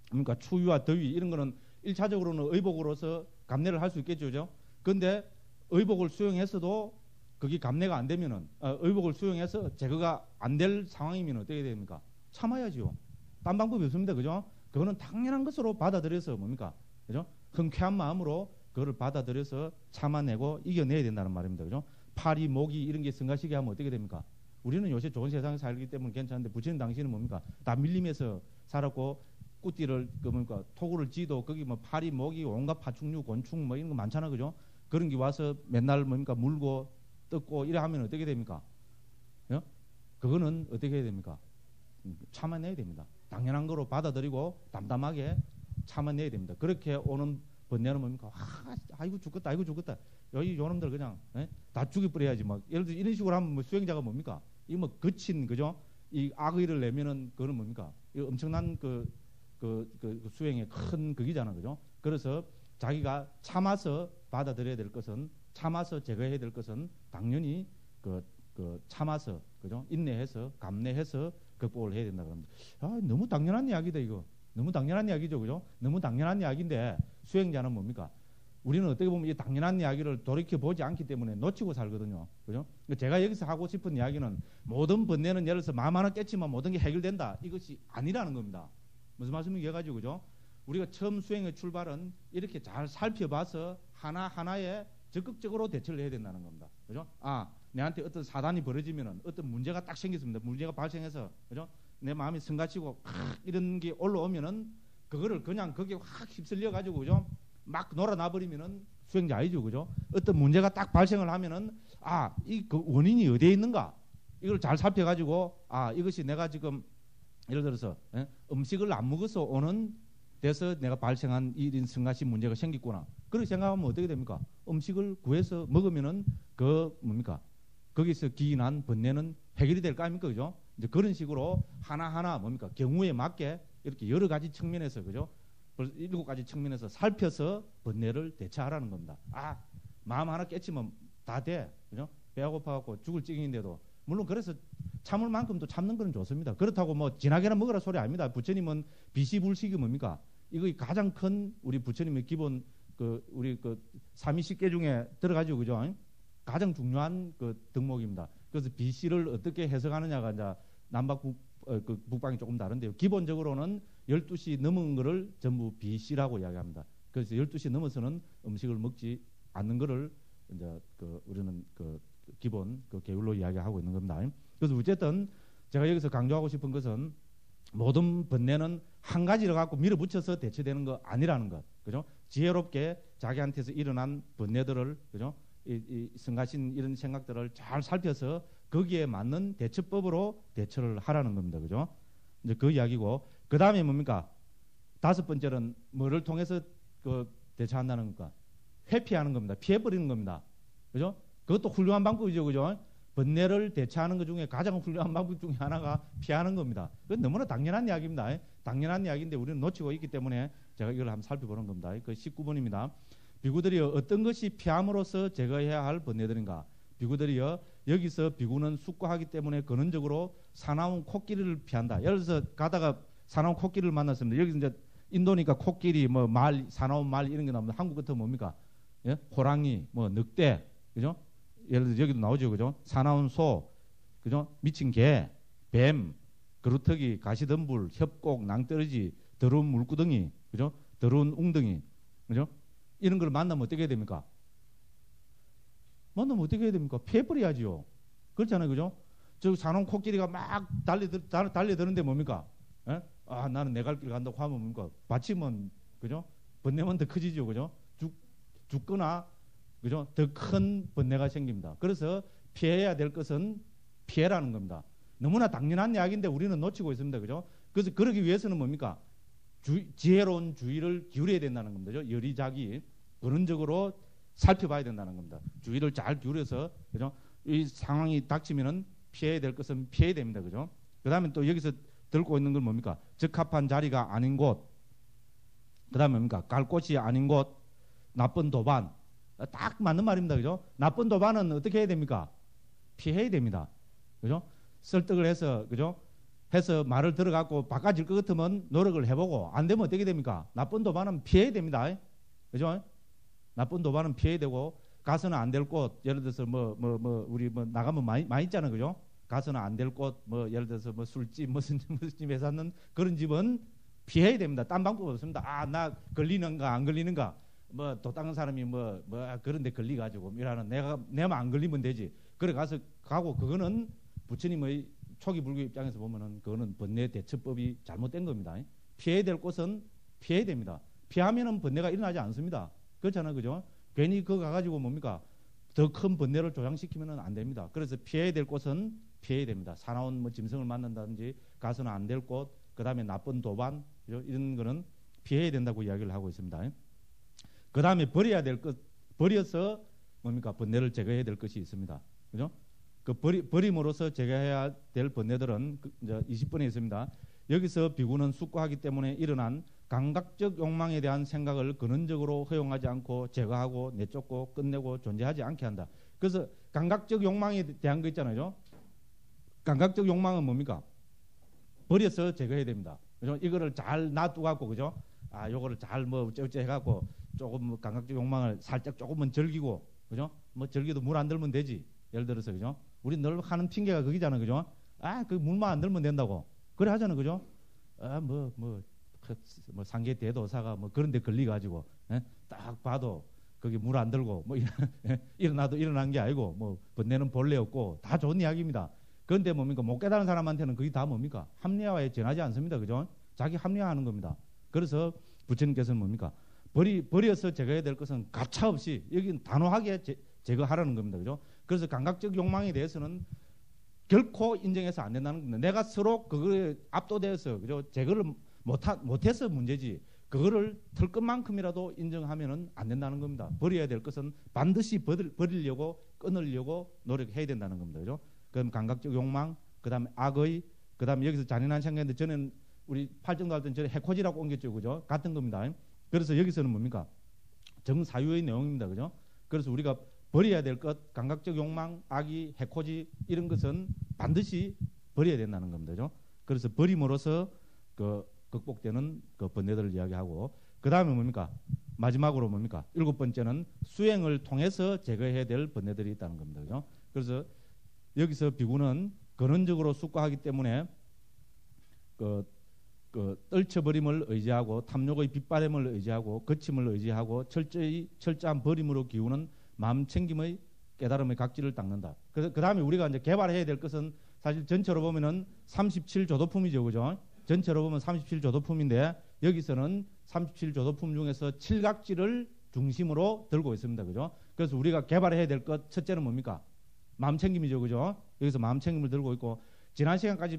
그러니까 추위와 더위 이런 거는 1차적으로는 의복으로서 감내를 할 수 있겠죠. 그죠? 근데 의복을 수용해서도 그게 감내가 안 되면은 의복을 수용해서 제거가 안 될 상황이면 어떻게 됩니까? 참아야지요. 딴 방법이 없습니다. 그죠? 그거는 당연한 것으로 받아들여서 뭡니까? 그죠? 흔쾌한 마음으로 그거를 받아들여서 참아내고 이겨내야 된다는 말입니다. 그죠? 파리, 모기 이런 게 성가시게 하면 어떻게 됩니까? 우리는 요새 좋은 세상에 살기 때문에 괜찮은데 부처님 당시는 뭡니까? 다 밀림에서 살았고 꾸띠를 뭡니까? 토구를 지도 거기 뭐 파리, 모기, 온갖 파충류, 곤충 뭐 이런 거 많잖아. 그죠? 그런 게 와서 맨날 뭡니까? 물고 뜯고 이래 하면 어떻게 됩니까? 예? 그거는 어떻게 해야 됩니까? 참아내야 됩니다. 당연한 거로 받아들이고 담담하게 참아내야 됩니다. 그렇게 오는 번뇌는 뭡니까? 아이고 죽겠다, 아이고 죽겠다. 여기 요놈들 그냥 다 죽여버려야지. 막 예를 들어 이런 식으로 하면 뭐 수행자가 뭡니까? 이 뭐 거친 그죠? 이 악의를 내면은 그거는 뭡니까? 이 엄청난 그 수행의 큰 극이잖아, 그죠? 그래서 자기가 참아서 받아들여야 될 것은 참아서 제거해야 될 것은 당연히 그 참아서 그죠? 인내해서 감내해서 극복을 해야 된다 그럽니다. 너무 당연한 이야기다 이거. 너무 당연한 이야기죠, 그죠? 너무 당연한 이야기인데 수행자는 뭡니까? 우리는 어떻게 보면 이 당연한 이야기를 돌이켜 보지 않기 때문에 놓치고 살거든요, 그죠? 제가 여기서 하고 싶은 이야기는 모든 번뇌는 예를 들어서 마음 하나 깼지만 모든 게 해결된다 이것이 아니라는 겁니다. 무슨 말씀인지 이해가지고 그죠? 우리가 처음 수행의 출발은 이렇게 잘 살펴봐서 하나하나에 적극적으로 대처를 해야 된다는 겁니다. 그죠? 내한테 어떤 사단이 벌어지면은 어떤 문제가 딱 생겼습니다. 문제가 발생해서, 그죠? 내 마음이 성가치고 이런 게 올라오면은 그거를 그냥 거기에 확 휩쓸려 가지고, 그죠? 막 놀아놔버리면은 수행자 아니죠, 그죠? 어떤 문제가 딱 발생을 하면은 그 원인이 어디에 있는가? 이걸 잘 살펴가지고 이것이 내가 지금 예를 들어서 음식을 안 먹어서 오는 돼서 내가 발생한 이런 성가시 문제가 생겼구나. 그렇게 생각하면 어떻게 됩니까? 음식을 구해서 먹으면은 그 뭡니까? 거기서 기인한 번뇌는 해결이 될 거 아닙니까? 그죠? 이제 그런 식으로 하나하나 뭡니까? 경우에 맞게 이렇게 여러 가지 측면에서, 그죠? 7가지 측면에서 살펴서 번뇌를 대처하라는 겁니다. 마음 하나 깨치면 다 돼. 그죠? 배가 고파갖고 죽을 찌경인데도 물론 그래서 참을 만큼 또 참는 건 좋습니다. 그렇다고 뭐 진하게나 먹으라 소리 아닙니다. 부처님은 비시불식이 뭡니까? 이거 가장 큰 우리 부처님의 기본 우리 삼위식계 중에 들어가지고, 그죠? 가장 중요한 덕목입니다. 그래서 비시를 어떻게 해석하느냐가 이제 북방이 조금 다른데요. 기본적으로는 12시 넘은 거를 전부 비시라고 이야기합니다. 그래서 12시 넘어서는 음식을 먹지 않는 거를 이제 우리는 기본 계율로 이야기하고 있는 겁니다. 그래서 어쨌든 제가 여기서 강조하고 싶은 것은 모든 번뇌는 한 가지를 갖고 밀어붙여서 대처되는 거 아니라는 것, 그죠? 지혜롭게 자기한테서 일어난 번뇌들을, 그죠? 이 성가신 이런 생각들을 잘 살펴서 거기에 맞는 대처법으로 대처를 하라는 겁니다, 그죠? 이제 그 이야기고, 그 다음에 뭡니까? 5번째는 뭐를 통해서 대처한다는 겁니까? 회피하는 겁니다. 피해버리는 겁니다, 그죠? 그것도 훌륭한 방법이죠, 그죠? 번뇌를 대처하는 것 중에 가장 훌륭한 방법 중에 하나가 피하는 겁니다. 그건 너무나 당연한 이야기입니다. 당연한 이야기인데 우리는 놓치고 있기 때문에 제가 이걸 한번 살펴보는 겁니다. 그 19번입니다. 비구들이여 어떤 것이 피함으로써 제거해야 할 번뇌들인가? 비구들이여 여기서 비구는 숙고하기 때문에 근원적으로 사나운 코끼리를 피한다. 예를 들어서 가다가 사나운 코끼리를 만났습니다. 여기 이제 인도니까 코끼리, 뭐 말, 사나운 말 이런 게 나옵니다. 한국 같은 뭡니까? 예? 호랑이, 뭐 늑대, 그죠? 예를 들어 여기도 나오죠, 그죠? 사나운 소, 그죠? 미친 개, 뱀, 그루터기, 가시덤불, 협곡, 낭떠러지, 더러운 물구덩이, 그죠? 더러운 웅덩이, 그죠? 이런 걸 만나면 어떻게 해야 됩니까? 만나면 어떻게 해야 됩니까? 피해버려야지요. 그렇잖아요, 그죠? 저 사나운 코끼리가 막 달려드는데 뭡니까? 예? 나는 내 갈 길 간다고 하면 뭡니까? 받치면, 그죠? 번뇌만 더 커지죠, 그죠? 죽거나, 그죠? 더 큰 번뇌가 생깁니다. 그래서 피해야 될 것은 피해라는 겁니다. 너무나 당연한 이야기인데 우리는 놓치고 있습니다, 그죠? 그래서 그러기 위해서는 뭡니까? 지혜로운 주의를 기울여야 된다는 겁니다. 여리작이 근원적으로 살펴봐야 된다는 겁니다. 주의를 잘 기울여서, 그죠? 이 상황이 닥치면은 피해야 될 것은 피해야 됩니다. 그죠? 그 다음에 또 여기서 들고 있는 건 뭡니까? 적합한 자리가 아닌 곳, 그 다음에 뭡니까? 갈 곳이 아닌 곳, 나쁜 도반. 딱 맞는 말입니다. 그죠? 나쁜 도반은 어떻게 해야 됩니까? 피해야 됩니다. 그죠? 설득을 해서, 그죠? 해서 말을 들어갖고 바꿔질 것 같으면 노력을 해보고, 안 되면 어떻게 됩니까? 나쁜 도반은 피해야 됩니다. 그죠? 나쁜 도반은 피해야 되고, 가서는 안 될 곳, 예를 들어서 우리 나가면 많이 있잖아요. 그죠? 가서는 안 될 곳, 예를 들어서 술집, 무슨 집 회사는 그런 집은 피해야 됩니다. 딴 방법 없습니다. 아, 나 걸리는가, 안 걸리는가. 또 다른 사람이 그런 데 걸리가지고, 이라는 내만 안 걸리면 되지. 그래 가고, 그거는 부처님의 초기 불교 입장에서 보면은, 그거는 번뇌 대처법이 잘못된 겁니다. 피해야 될 곳은 피해야 됩니다. 피하면은 번뇌가 일어나지 않습니다. 그렇잖아요. 그죠? 괜히 그거 가가지고 뭡니까? 더 큰 번뇌를 조장시키면 안 됩니다. 그래서 피해야 될 곳은 피해야 됩니다. 사나운 짐승을 만난다든지 가서는 안 될 곳, 그 다음에 나쁜 도반, 그죠? 이런 거는 피해야 된다고 이야기를 하고 있습니다. 그 다음에 버려야 될 것, 버려서 뭡니까? 번뇌를 제거해야 될 것이 있습니다. 그죠? 그 버림으로써 제거해야 될 번뇌들은 이제 20번에 있습니다. 여기서 비구는 숙고하기 때문에 일어난 감각적 욕망에 대한 생각을 근원적으로 허용하지 않고 제거하고 내쫓고 끝내고 존재하지 않게 한다. 그래서 감각적 욕망에 대한 거 있잖아요. 감각적 욕망은 뭡니까? 버려서 제거해야 됩니다. 그죠? 이거를 잘 놔두고 갖고, 그죠? 아, 요거를 잘 어쩌고저쩌고 해갖고 조금 감각적 욕망을 살짝 조금은 즐기고, 그죠? 즐기도 물 안 들면 되지. 예를 들어서, 그죠? 우리 늘 하는 핑계가 그기잖아요. 그죠? 아, 그 물만 안 들면 된다고. 그래 하잖아요. 그죠? 아, 상계 대도사가 그런 데 걸리가지고, 딱 봐도 거기 물 안 들고, 일어나도 일어난 게 아니고, 번뇌는 본래 없고, 다 좋은 이야기입니다. 그런데 뭡니까? 못 깨달은 사람한테는 그게 다 뭡니까? 합리화에 전하지 않습니다. 그죠? 자기 합리화하는 겁니다. 그래서 부처님께서는 뭡니까? 버려서 제거해야 될 것은 가차없이, 여기는 단호하게 제거하라는 겁니다. 그죠? 그래서 감각적 욕망에 대해서는 결코 인정해서 안 된다는 겁니다. 내가 서로 그거에 압도되어서, 그죠? 제거를 못해서 문제지, 그거를 털 것만큼이라도 인정하면은 안 된다는 겁니다. 버려야 될 것은 반드시 버리려고, 끊으려고 노력해야 된다는 겁니다. 그죠? 그럼 감각적 욕망, 그 다음에 악의, 그 다음에 여기서 잔인한 생각인데, 저는 우리 팔정도 할 때는 저는 해코지라고 옮겼죠. 그죠? 같은 겁니다. 그래서 여기서는 뭡니까? 정사유의 내용입니다. 그죠? 그래서 우리가 버려야 될 것, 감각적 욕망, 악의, 해코지, 이런 것은 반드시 버려야 된다는 겁니다. 그죠? 그래서 버림으로써 극복되는 그 번뇌들을 이야기하고, 그 다음에 뭡니까? 마지막으로 뭡니까? 7번째는 수행을 통해서 제거해야 될 번뇌들이 있다는 겁니다. 그죠? 그래서 여기서 비구는 근원적으로 숙고하기 때문에 떨쳐버림을 의지하고, 탐욕의 빗바람을 의지하고, 거침을 의지하고, 철저한 버림으로 기우는 마음 챙김의 깨달음의 각지를 닦는다. 그 다음에 우리가 이제 개발해야 될 것은, 사실 전체로 보면은 37조도품이죠. 그죠? 전체로 보면 37조도품인데, 여기서는 37조도품 중에서 칠각지를 중심으로 들고 있습니다. 그죠? 그래서 우리가 개발해야 될 것, 첫째는 뭡니까? 마음 챙김이죠. 그죠? 여기서 마음 챙김을 들고 있고, 지난 시간까지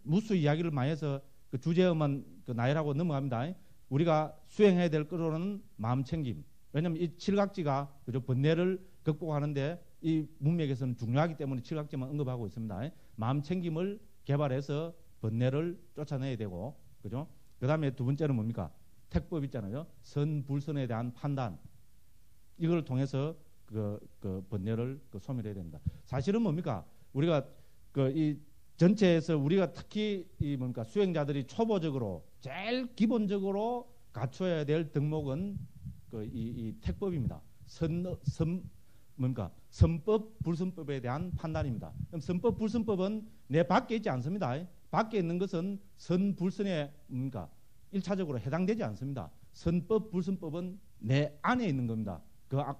무수 이야기를 많이 해서 그 주제만 나열하고 넘어갑니다. 우리가 수행해야 될 것으로는 마음 챙김. 왜냐하면 이 칠각지가, 그죠? 번뇌를 극복하는데 이 문맥에서는 중요하기 때문에 칠각지만 언급하고 있습니다. 마음 챙김을 개발해서 번뇌를 쫓아내야 되고, 그죠? 그 다음에 두 번째는 뭡니까? 택법 있잖아요. 선불선에 대한 판단. 이걸 통해서 그 번뇌를 소멸해야 됩니다. 사실은 뭡니까? 우리가 이 전체에서 우리가 특히 수행자들이 초보적으로 제일 기본적으로 갖춰야 될 덕목은 이 택법입니다. 선법, 불선법에 대한 판단입니다. 그럼 선법, 불선법은 내 밖에 있지 않습니다. 밖에 있는 것은 선불선에 1차적으로 해당되지 않습니다. 선법, 불선법은 내 안에 있는 겁니다.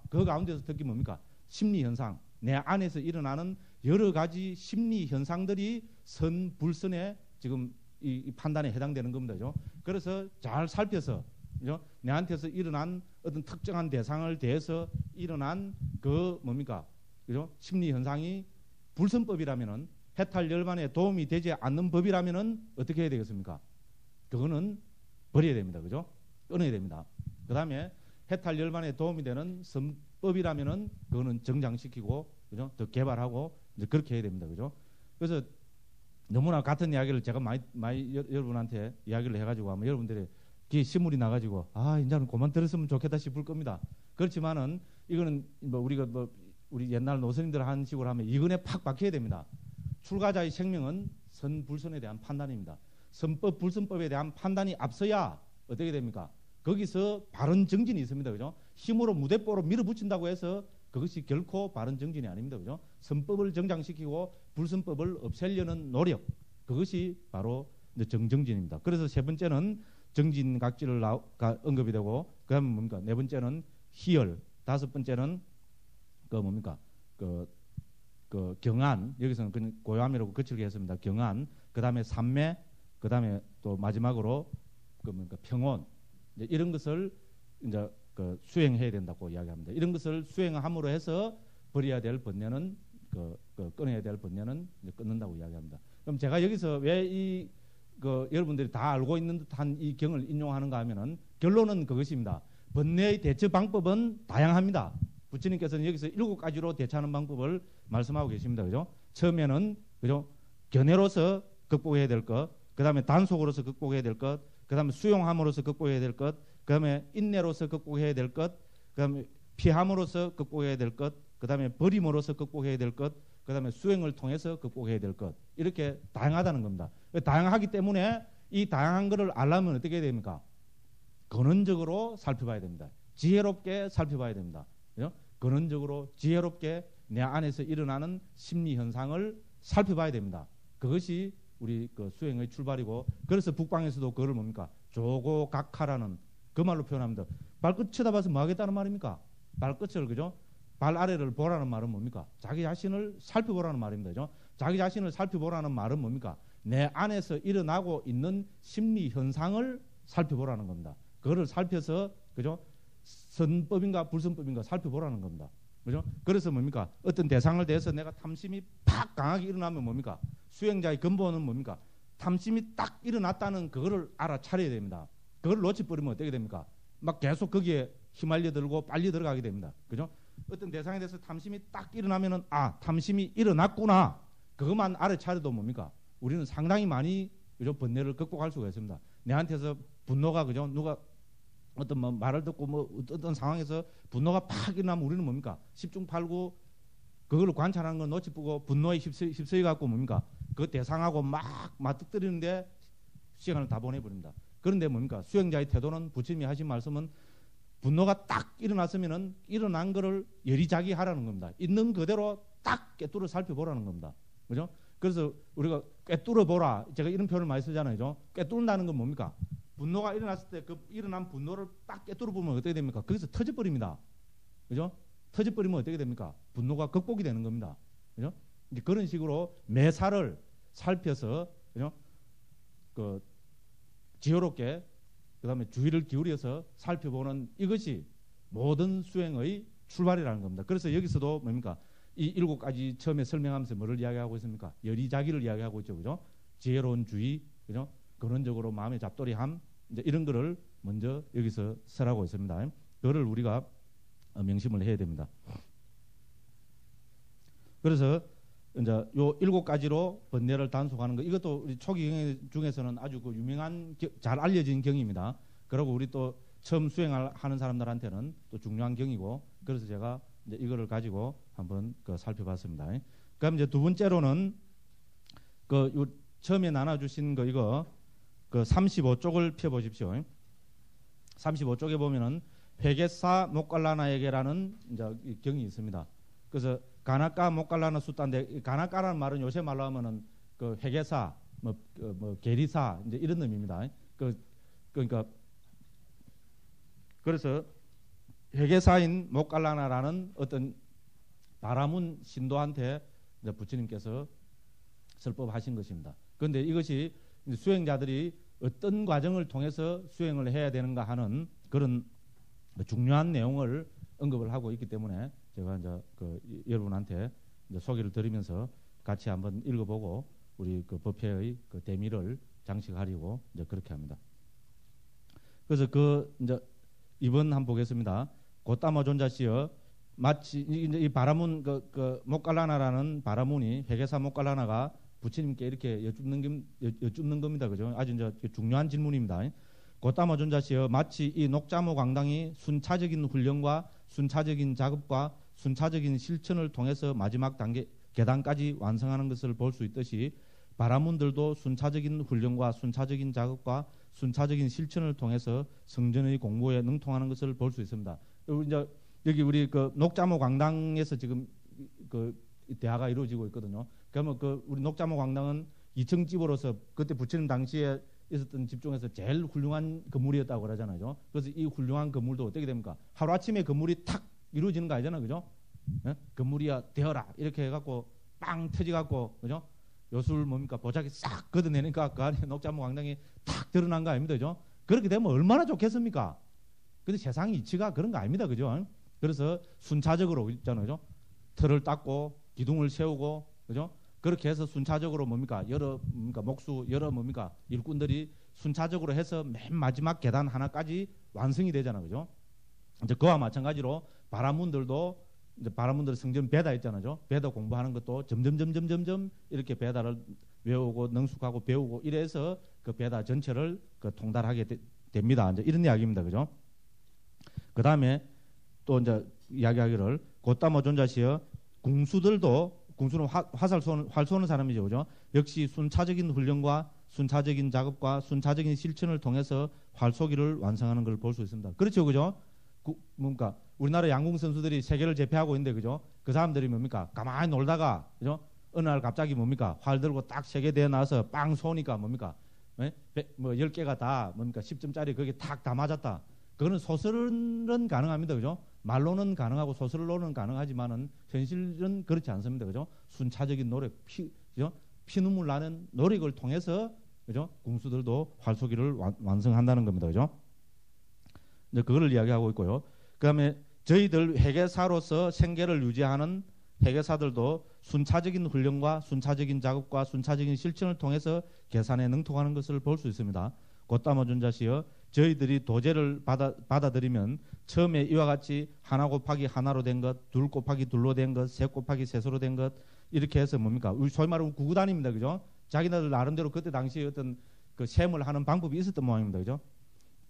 그 가운데서 특히 뭡니까? 심리현상, 내 안에서 일어나는 여러 가지 심리 현상들이 선불선에 지금 이 판단에 해당되는 겁니다. 그죠? 그래서 잘 살펴서, 그죠? 내한테서 일어난 어떤 특정한 대상을 대해서 일어난 그죠? 심리 현상이 불선법이라면은, 해탈 열반에 도움이 되지 않는 법이라면은 어떻게 해야 되겠습니까? 그거는 버려야 됩니다. 그죠? 끊어야 됩니다. 그 다음에 해탈 열반에 도움이 되는 선법이라면은 그거는 정장시키고, 그죠? 더 개발하고, 이제 그렇게 해야 됩니다. 그죠? 그래서 너무나 같은 이야기를 제가 많이 여러분한테 이야기를 해가지고 아마 여러분들이 귀에 신물이 나가지고 이제는 그만 들었으면 좋겠다 싶을 겁니다. 그렇지만은 이거는 뭐 우리가 뭐 우리 옛날 노선님들 한 식으로 하면 이근에 팍 박혀야 됩니다. 출가자의 생명은 선불선에 대한 판단입니다. 선법 불선법에 대한 판단이 앞서야 어떻게 됩니까? 거기서 바른 정진이 있습니다. 그죠? 힘으로 무대뽀로 밀어붙인다고 해서 그것이 결코 바른 정진이 아닙니다. 그죠? 선법을 정장시키고 불선법을 없애려는 노력, 그것이 바로 정정진입니다. 그래서 세 번째는 정진각지를 언급이 되고, 그 다음에 뭡니까? 네 번째는 희열, 다섯 번째는 그 뭡니까? 그 경안, 여기서는 그냥 고요함이라고 거칠게 했습니다. 경안, 그 다음에 삼매, 그 다음에 또 마지막으로 그 뭡니까? 평온, 이런 것을 이제 그 수행해야 된다고 이야기합니다. 이런 것을 수행함으로 해서 버려야 될 번뇌는 끊어야 될 번뇌는 끊는다고 이야기합니다. 그럼 제가 여기서 왜 여러분들이 다 알고 있는 듯한 이 경을 인용하는가 하면은 결론은 그것입니다. 번뇌의 대처 방법은 다양합니다. 부처님께서는 여기서 7가지로 대처하는 방법을 말씀하고 계십니다. 그죠? 처음에는 그죠? 견해로서 극복해야 될 것, 그 다음에 단속으로서 극복해야 될 것, 그 다음에 수용함으로써 극복해야 될 것, 그 다음에 인내로서 극복해야 될 것, 그 다음에 피함으로써 극복해야 될 것, 그 다음에 버림으로써 극복해야 될 것, 그 다음에 수행을 통해서 극복해야 될 것. 이렇게 다양하다는 겁니다. 다양하기 때문에 이 다양한 것을 알려면 어떻게 해야 됩니까? 근원적으로 살펴봐야 됩니다. 지혜롭게 살펴봐야 됩니다. 그죠? 근원적으로 지혜롭게 내 안에서 일어나는 심리 현상을 살펴봐야 됩니다. 그것이 우리 그 수행의 출발이고, 그래서 북방에서도 그걸 뭡니까? 조고각하라는 그 말로 표현합니다. 발끝 쳐다봐서 뭐 하겠다는 말입니까? 발끝을, 그죠? 발 아래를 보라는 말은 뭡니까? 자기 자신을 살펴보라는 말입니다. 그죠? 자기 자신을 살펴보라는 말은 뭡니까? 내 안에서 일어나고 있는 심리 현상을 살펴보라는 겁니다. 그거를 살펴서, 그죠? 선법인가 불선법인가 살펴보라는 겁니다. 그죠? 그래서 뭡니까? 어떤 대상을 대해서 내가 탐심이 팍 강하게 일어나면 뭡니까? 수행자의 근본은 뭡니까? 탐심이 딱 일어났다는 그거를 알아차려야 됩니다. 그걸 놓쳐버리면 어떻게 됩니까? 막 계속 거기에 휘말려들고 빨리 들어가게 됩니다. 그죠? 어떤 대상에 대해서 탐심이 딱 일어나면은 탐심이 일어났구나. 그것만 알아차려도 뭡니까? 우리는 상당히 많이, 그죠? 번뇌를 극복할 수가 있습니다. 내한테서 분노가, 그죠? 누가 어떤 뭐 말을 듣고 뭐 어떤 상황에서 분노가 팍 일어나면 우리는 뭡니까? 10중 8구 그걸 관찰하는 걸 놓치고 분노에 휩쓸려 갖고 뭡니까? 그 대상하고 막 맞닥뜨리는데 시간을 다 보내버립니다. 그런데 뭡니까? 수행자의 태도는 부처님이 하신 말씀은 분노가 딱 일어났으면은 일어난 거를 여리자기하라는 겁니다. 있는 그대로 딱 꿰뚫어 살펴보라는 겁니다. 그죠? 그래서 우리가 꿰뚫어 보라. 제가 이런 표현을 많이 쓰잖아요. 그죠? 꿰뚫는다는 건 뭡니까? 분노가 일어났을 때 그 일어난 분노를 딱 꿰뚫어 보면 어떻게 됩니까? 거기서 터져버립니다. 그죠? 터져버리면 어떻게 됩니까? 분노가 극복이 되는 겁니다. 그죠? 이제 그런 식으로 매사를 살펴서, 그죠? 지혜롭게, 그 다음에 주의를 기울여서 살펴보는 이것이 모든 수행의 출발이라는 겁니다. 그래서 여기서도 뭡니까? 이 7가지 처음에 설명하면서 뭐를 이야기하고 있습니까? 여리자기를 이야기하고 있죠. 그죠? 지혜로운 주의, 그죠? 근원적으로 마음의 잡돌이함, 이제 이런 거를 먼저 여기서 설하고 있습니다. 그거를 우리가 명심을 해야 됩니다. 그래서 이제 요 7가지로 번뇌를 단속하는 거, 이것도 우리 초기 경영 중에서는 아주 그 유명한 잘 알려진 경입니다. 그리고 우리 또 처음 수행하는 사람들한테는 또 중요한 경이고, 그래서 제가 이제 이거를 가지고 한번 살펴봤습니다. 그럼 이제 두 번째로는 요 처음에 나눠주신 거 이거 35쪽을 펴보십시오. 35쪽에 보면은 회계사 목갈라나에게라는 이제 경이 있습니다. 그래서 가나까 목갈라나 숫단데, 가나까라는 말은 요새 말로 하면은 그 회계사, 뭐 계리사 이제 이런 의미입니다. 그러니까 그래서 회계사인 목갈라나라는 어떤 바라문 신도한테 이제 부처님께서 설법하신 것입니다. 그런데 이것이 수행자들이 어떤 과정을 통해서 수행을 해야 되는가 하는 그런 중요한 내용을 언급을 하고 있기 때문에 제가 이제 여러분한테 이제 소개를 드리면서 같이 한번 읽어보고 우리 법회의 대미를 장식하려고 이제 그렇게 합니다. 그래서 그 이제 이번 한번 보겠습니다. 고따마 존자시여 마치 이제 이 바라문 그 목갈라나라는 바라문이 회계사 목갈라나가 부처님께 이렇게 여쭙는 겁니다. 그죠? 아주 이제 중요한 질문입니다. 고따마 존자시여 마치 이 녹자모 광당이 순차적인 훈련과 순차적인 작업과 순차적인 실천을 통해서 마지막 단계 계단까지 완성하는 것을 볼 수 있듯이 바라문들도 순차적인 훈련과 순차적인 작업과 순차적인 실천을 통해서 성전의 공부에 능통하는 것을 볼 수 있습니다. 이제 여기 우리 그 녹자모 광당에서 지금 그 대화가 이루어지고 있거든요. 그러면 그 우리 녹자모 광당은 2층 집으로서 그때 부처님 당시에 있었던 집 중에서 제일 훌륭한 건물이었다고 그러잖아요. 그래서 이 훌륭한 건물도 어떻게 됩니까? 하루아침에 건물이 탁 이루어지는 거 아니잖아요. 그죠? 예? 건물이야 되어라 이렇게 해갖고 빵 터지갖고 그죠? 요술 뭡니까? 보자기 싹 걷어내니까 그 안에 녹자모 광당이 탁 드러난 거 아닙니다. 그죠? 그렇게 되면 얼마나 좋겠습니까? 근데 세상 이치가 그런 거 아닙니다. 그죠? 그래서 순차적으로 있잖아요. 틀을 닦고 기둥을 세우고 그죠? 그렇게 해서 순차적으로 뭡니까? 여러 뭡니까? 목수 여러 뭡니까? 일꾼들이 순차적으로 해서 맨 마지막 계단 하나까지 완성이 되잖아요. 그죠? 이제 그와 마찬가지로 바라문들도 이제 바라문들 성전 베다 있잖아요. 베다 공부하는 것도 점점 이렇게 베다를 외우고 능숙하고 배우고 이래서 그 베다 전체를 그 통달하게 됩니다. 이제 이런 이야기입니다. 그죠? 그다음에 또 이제 이야기하기를 고따모 존자시여 궁수는 활 쏘는 사람이죠. 그죠? 역시 순차적인 훈련과 순차적인 작업과 순차적인 실천을 통해서 활 쏘기를 완성하는 걸 볼 수 있습니다. 그렇죠. 그죠? 뭡니까? 우리나라 양궁 선수들이 세계를 제패하고 있는데 그죠? 그 사람들이 뭡니까? 가만히 놀다가 그죠? 어느 날 갑자기 뭡니까? 활 들고 딱 세계 대회 나와서 빵 쏘니까 뭡니까? 뭐 10개가 다 뭡니까? 10점짜리 거기 탁 다 맞았다. 그거는 소설은 가능합니다. 그죠? 말로는 가능하고 소설로는 가능하지만은 현실은 그렇지 않습니다. 그죠? 순차적인 노력, 피눈물 나는 노력을 통해서 그죠? 궁수들도 활쏘기를 완성한다는 겁니다. 그죠? 이제 그거를 이야기하고 있고요. 그다음에 저희들 회계사로서 생계를 유지하는 회계사들도 순차적인 훈련과 순차적인 작업과 순차적인 실천을 통해서 계산에 능통하는 것을 볼 수 있습니다. 고따마 존자시여 저희들이 도제를 받아들이면 처음에 이와 같이 하나 곱하기 하나로 된 것, 둘 곱하기 둘로 된 것, 셋 곱하기 셋으로 된 것 이렇게 해서 뭡니까? 우리 소위 말하면 구구단입니다. 그죠? 자기네들 나름대로 그때 당시에 어떤 그 셈을 하는 방법이 있었던 모양입니다. 그죠?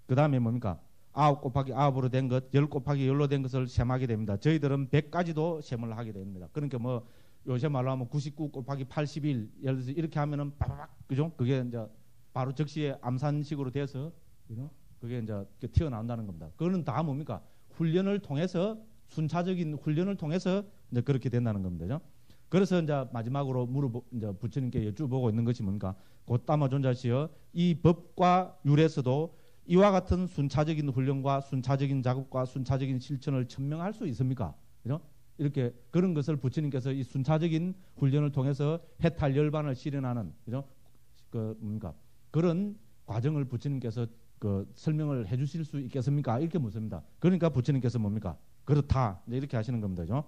그 다음에 뭡니까? 9 곱하기 9으로 된 것, 10 곱하기 10로 된 것을 셈하게 됩니다. 저희들은 100까지도 셈을 하게 됩니다. 그러니까 뭐 요새 말로 하면 99 곱하기 81 예를 들어서 이렇게 하면은 빠바박 그죠? 그게 이제 바로 즉시에 암산식으로 돼서 그죠? 그게 이제 튀어나온다는 겁니다. 그거는 다 뭡니까? 훈련을 통해서 순차적인 훈련을 통해서 이제 그렇게 된다는 겁니다. 그죠? 그래서 이제 마지막으로 이제 부처님께 여쭈보고 있는 것이 뭡니까? 고따마 존자시여 이 법과 율에서도 이와 같은 순차적인 훈련과 순차적인 작업과 순차적인 실천을 천명할 수 있습니까? 그죠? 이렇게 그런 것을 부처님께서 이 순차적인 훈련을 통해서 해탈 열반을 실현하는 그죠? 그 뭡니까? 그런 과정을 부처님께서 그 설명을 해주실 수 있겠습니까? 이렇게 묻습니다. 그러니까 부처님께서 뭡니까? 그렇다 이렇게 하시는 겁니다. 그죠?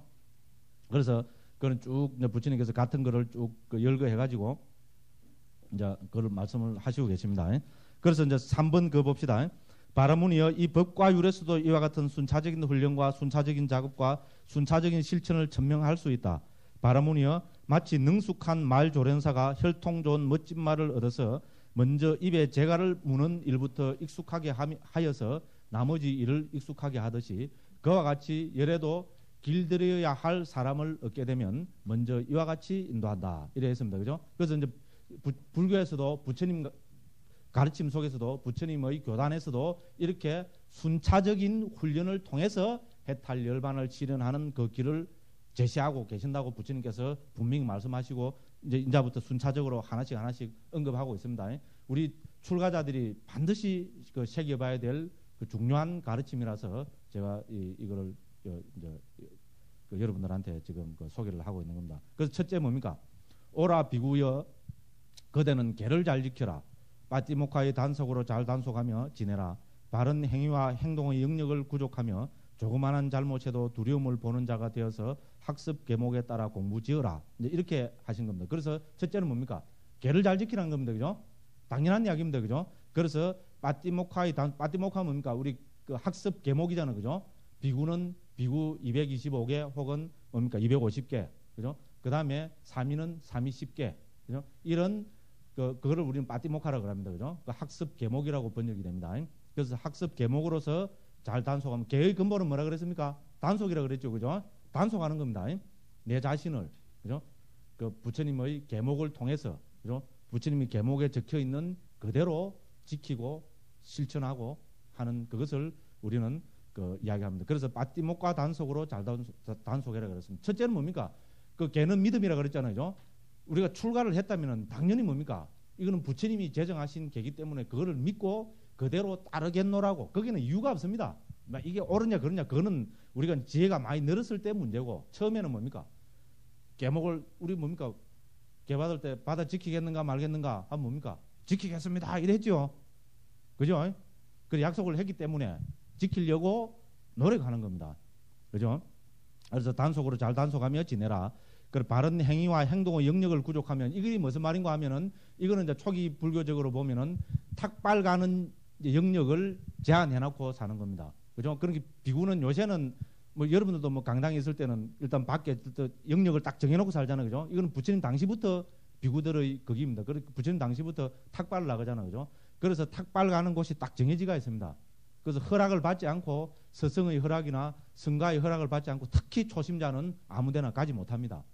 그래서 그는 쭉 이제 부처님께서 같은 거를 쭉 열거해가지고 이제 그걸 말씀을 하시고 계십니다. 그래서 이제 3번 그 봅시다. 바라문이여 이 법과 율에서도 이와 같은 순차적인 훈련과 순차적인 작업과 순차적인 실천을 천명할 수 있다. 바라문이여 마치 능숙한 말 조련사가 혈통 좋은 멋진 말을 얻어서 먼저 입에 재갈을 무는 일부터 익숙하게 하여서 나머지 일을 익숙하게 하듯이 그와 같이 열에도 길들여야 할 사람을 얻게 되면 먼저 이와 같이 인도한다. 이래 했습니다. 그죠? 그래서 이제 불교에서도 부처님 가르침 속에서도 부처님의 교단에서도 이렇게 순차적인 훈련을 통해서 해탈 열반을 실현하는 그 길을 제시하고 계신다고 부처님께서 분명히 말씀하시고 이제부터 순차적으로 하나씩 언급하고 있습니다. 우리 출가자들이 반드시 그 새겨봐야 될 그 중요한 가르침이라서 제가 이거를 이제 그 여러분들한테 지금 그 소개를 하고 있는 겁니다. 그래서 첫째 뭡니까? 오라 비구여 그대는 계를 잘 지켜라. 빠띠모카의 단속으로 잘 단속하며 지내라. 바른 행위와 행동의 영역을 구족하며 조그마한 잘못에도 두려움을 보는 자가 되어서 학습 계목에 따라 공부 지어라. 이제 이렇게 하신 겁니다. 그래서 첫째는 뭡니까? 계를 잘 지키라는 겁니다. 그죠? 당연한 이야기입니다. 그죠? 그래서 빠띠모카가 뭡니까? 우리 그 학습 계목이잖아요. 그죠? 비구는 비구 225개 혹은 뭡니까? 250개. 그죠? 그 다음에 사미는 사미 10개. 그죠? 이런 그거를 우리는 빠띠모카라고 합니다. 그죠? 그 학습 계목이라고 번역이 됩니다. 그래서 학습 계목으로서 잘 단속하면 개의 근본은 뭐라 그랬습니까? 단속이라고 그랬죠. 그죠? 단속하는 겁니다. 내 자신을. 그죠? 그 부처님의 계목을 통해서. 그죠? 부처님이 계목에 적혀 있는 그대로 지키고 실천하고 하는 그것을 우리는 그 이야기합니다. 그래서 빠띠목과 단속으로 잘 단속해라 그랬습니다. 첫째는 뭡니까? 그 개는 믿음이라 그랬잖아요. 그죠? 우리가 출가를 했다면 당연히 뭡니까? 이거는 부처님이 제정하신 개기 때문에 그거를 믿고 그대로 따르겠노라고. 거기는 이유가 없습니다. 이게 옳으냐 그러냐 그거는 우리가 지혜가 많이 늘었을 때 문제고, 처음에는 뭡니까? 계목을 우리 뭡니까? 개 받을 때 받아 지키겠는가 말겠는가 하면 뭡니까? 지키겠습니다 이랬죠. 그죠? 그 약속을 했기 때문에 지키려고 노력하는 겁니다. 그죠? 그래서 단속으로 잘 단속하며 지내라. 그 바른 행위와 행동의 영역을 구족하면, 이게 무슨 말인가 하면은, 이거는 이제 초기 불교적으로 보면은 탁발 가는 영역을 제한해놓고 사는 겁니다. 그죠? 그러니까 비구는 요새는 뭐 여러분들도 뭐 강당에 있을 때는 일단 밖에 영역을 딱 정해놓고 살잖아요. 그죠? 이거는 부처님 당시부터 비구들의 거기입니다. 그러니까 부처님 당시부터 탁발을 나가잖아요. 그죠? 그래서 탁발 가는 곳이 딱 정해지가 있습니다. 그래서 허락을 받지 않고, 서성의 허락이나 성가의 허락을 받지 않고 특히 초심자는 아무데나 가지 못합니다.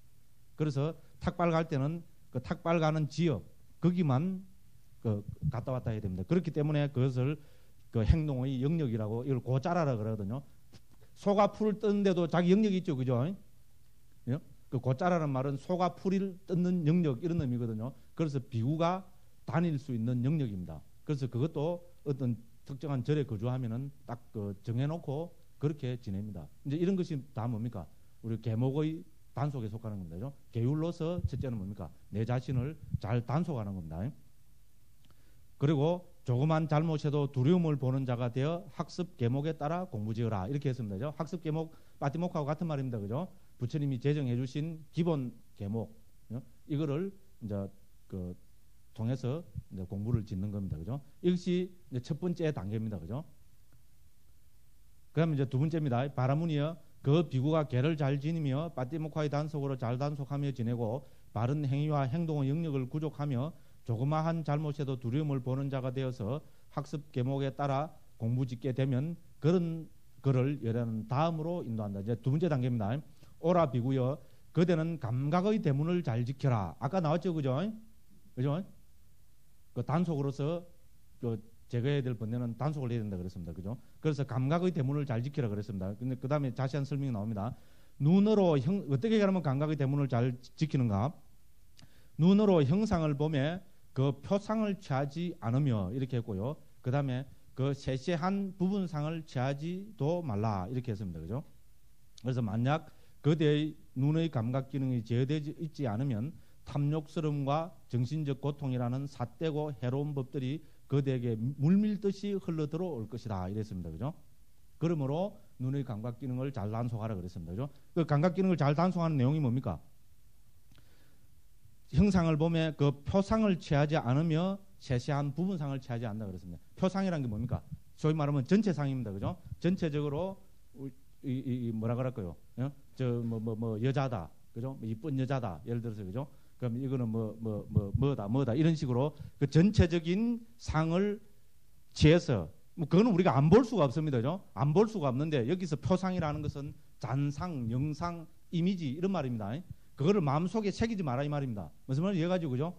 그래서 탁발 갈 때는 그 탁발 가는 지역 거기만 그 갔다 왔다 해야 됩니다. 그렇기 때문에 그것을 그 행동의 영역이라고, 이걸 고짜라라 그러거든요. 소가 풀을 뜯는데도 자기 영역이 있죠. 그죠? 예? 그 고짜라는 말은 소가 풀을 뜯는 영역 이런 의미거든요. 그래서 비구가 다닐 수 있는 영역입니다. 그래서 그것도 어떤 특정한 절에 거주하면은 딱 그 정해놓고 그렇게 지냅니다. 이제 이런 것이 다 뭡니까? 우리 계목의 단속에 속하는 겁니다. 그죠? 계율로서 첫째는 뭡니까? 내 자신을 잘 단속하는 겁니다. 그리고 조그만 잘못에도 두려움을 보는 자가 되어 학습 계목에 따라 공부지어라 이렇게 했습니다. 그죠? 학습 계목 빠띠목하고 같은 말입니다. 그죠? 부처님이 제정해 주신 기본 계목, 이거를 이제 그 통해서 이제 공부를 짓는 겁니다. 그죠? 이것이 이제 첫 번째 단계입니다. 그죠? 그다음에 이제 두 번째입니다. 바라문이여 그 비구가 개를 잘 지니며 빠띠목화의 단속으로 잘 단속하며 지내고 바른 행위와 행동의 영역을 구족하며 조그마한 잘못에도 두려움을 보는 자가 되어서 학습 계목에 따라 공부 짓게 되면 그런 그를 여러분 다음으로 인도한다. 이제 두 번째 단계입니다. 오라 비구여 그대는 감각의 대문을 잘 지켜라. 아까 나왔죠, 그죠? 그죠? 그 단속으로서 그 제거해야 될 번뇌는 단속을 해야 된다 그랬습니다. 그죠? 그래서 감각의 대문을 잘 지키라 그랬습니다. 근데 그 다음에 자세한 설명이 나옵니다. 눈으로 어떻게 하면 감각의 대문을 잘 지키는가? 눈으로 형상을 보며 그 표상을 취하지 않으며 이렇게 했고요. 그 다음에 그 세세한 부분상을 취하지도 말라 이렇게 했습니다. 그죠? 그래서 만약 그대의 눈의 감각 기능이 제어되지 있지 않으면 탐욕스러움과 정신적 고통이라는 삿되고 해로운 법들이 그대에게 물밀듯이 흘러 들어올 것이다 이랬습니다. 그죠? 그러므로 눈의 감각 기능을 잘 단속하라 그랬습니다. 그죠? 그 감각 기능을 잘 단속하는 내용이 뭡니까? 형상을 보면 그 표상을 취하지 않으며 세세한 부분상을 취하지 않는다 그랬습니다. 표상이란 게 뭡니까? 소위 말하면 전체상입니다. 그죠? 전체적으로 뭐라 그럴까요? 저 여자다. 그죠? 이쁜 여자다. 예를 들어서 그죠? 그럼 이거는 뭐다 이런 식으로 그 전체적인 상을 취해서 뭐 그거는 우리가 안 볼 수가 없습니다. 그죠? 안 볼 수가 없는데 여기서 표상이라는 것은 잔상, 영상, 이미지 이런 말입니다. 그거를 마음속에 새기지 마라 이 말입니다. 무슨 말인지 이해가지고 그죠?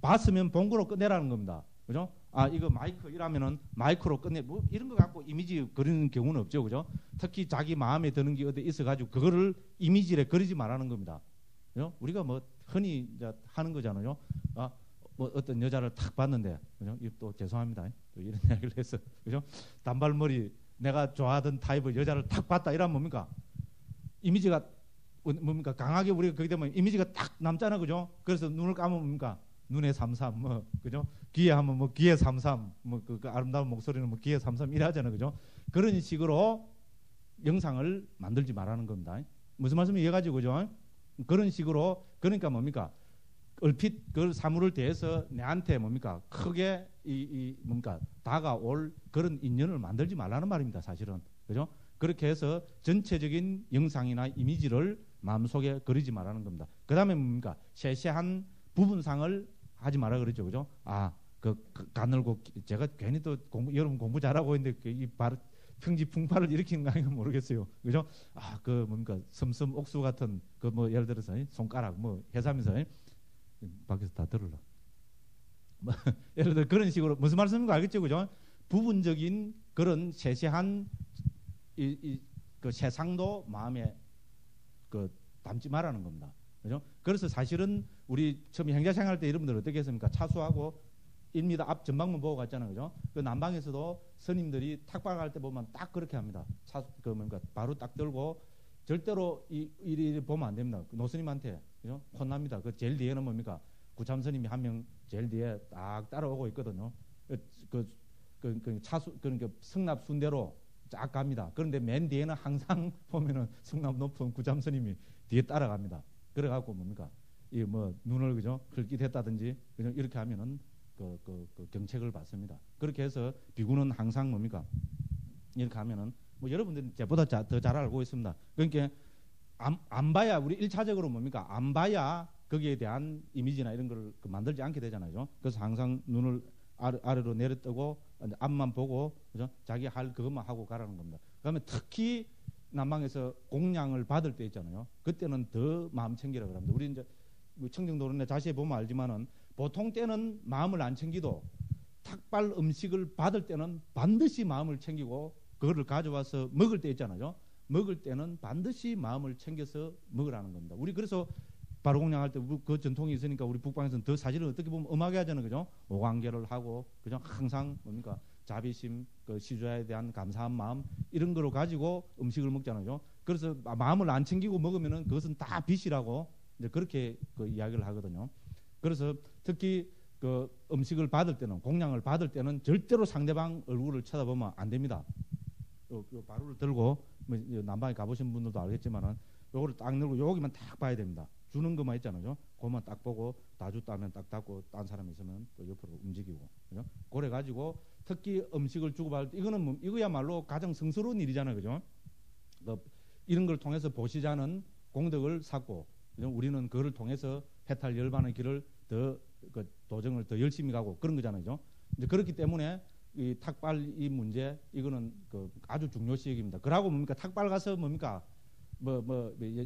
봤으면 본 거로 끝내라는 겁니다. 그죠? 아 이거 마이크 이라면은 마이크로 끝내 뭐 이런 거 갖고 이미지 그리는 경우는 없죠. 그죠? 특히 자기 마음에 드는 게 어디 있어가지고 그거를 이미지에 그리지 말라는 겁니다. 그죠? 우리가 뭐 흔히 이제 하는 거잖아요. 아, 뭐 어떤 여자를 탁 봤는데, 그죠? 또 죄송합니다. 또 이런 이야기를 해서, 그죠? 단발머리 내가 좋아하던 타입의 여자를 탁 봤다 이러면 뭡니까? 이미지가 뭡니까? 강하게 우리가 그렇게 되면 이미지가 딱 남잖아, 그죠? 그래서 눈을 감으면 뭡니까? 눈에 삼삼, 뭐, 그죠? 귀에 하면 뭐 귀에 삼삼, 뭐 그 아름다운 목소리는 뭐 귀에 삼삼 이래 하잖아, 그죠? 그런 식으로 영상을 만들지 말라는 겁니다. 무슨 말씀이 이해가지고, 그죠? 그런 식으로 그러니까 뭡니까? 얼핏 그 사물을 대해서 내한테 뭡니까 크게 이 뭡니까 다가올 그런 인연을 만들지 말라는 말입니다. 사실은 그죠? 그렇게 해서 전체적인 영상이나 이미지를 마음속에 그리지 말라는 겁니다. 그 다음에 뭡니까 세세한 부분상을 하지 마라 그랬죠. 그죠? 그 가늘고 제가 괜히 또 여러분 공부 잘하고 있는데 이 평지풍파를 일으키는 거 아닌가 모르겠어요. 그죠? 그 뭡니까 섬섬 옥수 같은 그 뭐 예를 들어서 손가락 뭐 해삼에서 밖에서 다 들으라. 뭐 예를 들어 그런 식으로 무슨 말씀인가 알겠죠, 그죠? 부분적인 그런 세세한 그 세상도 마음에 그 담지 말라는 겁니다. 그죠? 그래서 사실은 우리 처음에 행자생활 때 여러분들 어떻게 했습니까? 차수하고 1m 앞 전방만 보고 갔잖아요, 그죠? 그 남방에서도 스님들이 탁발할 때 보면 딱 그렇게 합니다. 그 뭡니까 바로 딱 들고 절대로 이리 보면 안 됩니다. 노스님한테 그죠? 혼납니다. 그 제일 뒤에는 뭡니까 구참 스님이 한 명 제일 뒤에 딱 따라오고 있거든요. 그 차수 그러니까 성납 순대로 쫙 갑니다. 그런데 맨 뒤에는 항상 보면은 성납 높은 구참 스님이 뒤에 따라갑니다. 그래갖고 뭡니까 이 뭐 눈을 그죠 흘깃했다든지 그죠 이렇게 하면은 그 경책을 받습니다. 그렇게 해서 비구는 항상 뭡니까 이렇게 하면은 뭐 여러분들은 저보다 더 잘 알고 있습니다. 그러니까 안 봐야 우리 1차적으로 뭡니까 안 봐야 거기에 대한 이미지나 이런 걸 만들지 않게 되잖아요. 그래서 항상 눈을 아래로 내려뜨고 앞만 보고 그죠 자기 할 그것만 하고 가라는 겁니다. 그다음에 특히 남방에서 공양을 받을 때 있잖아요. 그때는 더 마음 챙기라 그럽니다. 우리 이제 청정도론에 자세히 보면 알지만은 보통 때는 마음을 안 챙기도 탁발 음식을 받을 때는 반드시 마음을 챙기고 그거를 가져와서 먹을 때 있잖아요. 먹을 때는 반드시 마음을 챙겨서 먹으라는 겁니다. 우리 그래서 바로 공양할 때 그 전통이 있으니까 우리 북방에서는 더 사실은 어떻게 보면 엄하게 하잖아요, 그죠? 오광계를 하고 그죠? 항상 뭡니까 자비심, 그 시주자에 대한 감사한 마음 이런 거로 가지고 음식을 먹잖아요. 그래서 마음을 안 챙기고 먹으면은 그것은 다 빚이라고 이제 그렇게 그 이야기를 하거든요. 그래서 특히 그 음식을 받을 때는 공양을 받을 때는 절대로 상대방 얼굴을 쳐다보면 안 됩니다. 요 바루를 들고 뭐 남방에 가보신 분들도 알겠지만은 요거를 딱 넣고 여기만 딱 봐야 됩니다. 주는 것만 있잖아요. 그것만 딱 보고 다 줬다면 딱 닫고 딴 사람이 있으면 또 옆으로 움직이고 그죠? 그래 가지고 특히 음식을 주고받을 때 이거는 뭐, 이거야말로 가장 성스러운 일이잖아요, 그죠? 이런 걸 통해서 보시자는 공덕을 쌓고 그죠? 우리는 그를 통해서 해탈 열반의 길을 더 그 도정을 더 열심히 가고 그런 거잖아요, 그죠? 이제 그렇기 때문에 이 탁발 이 문제 이거는 그 아주 중요시 여깁니다. 그러고 뭡니까 탁발 가서 뭡니까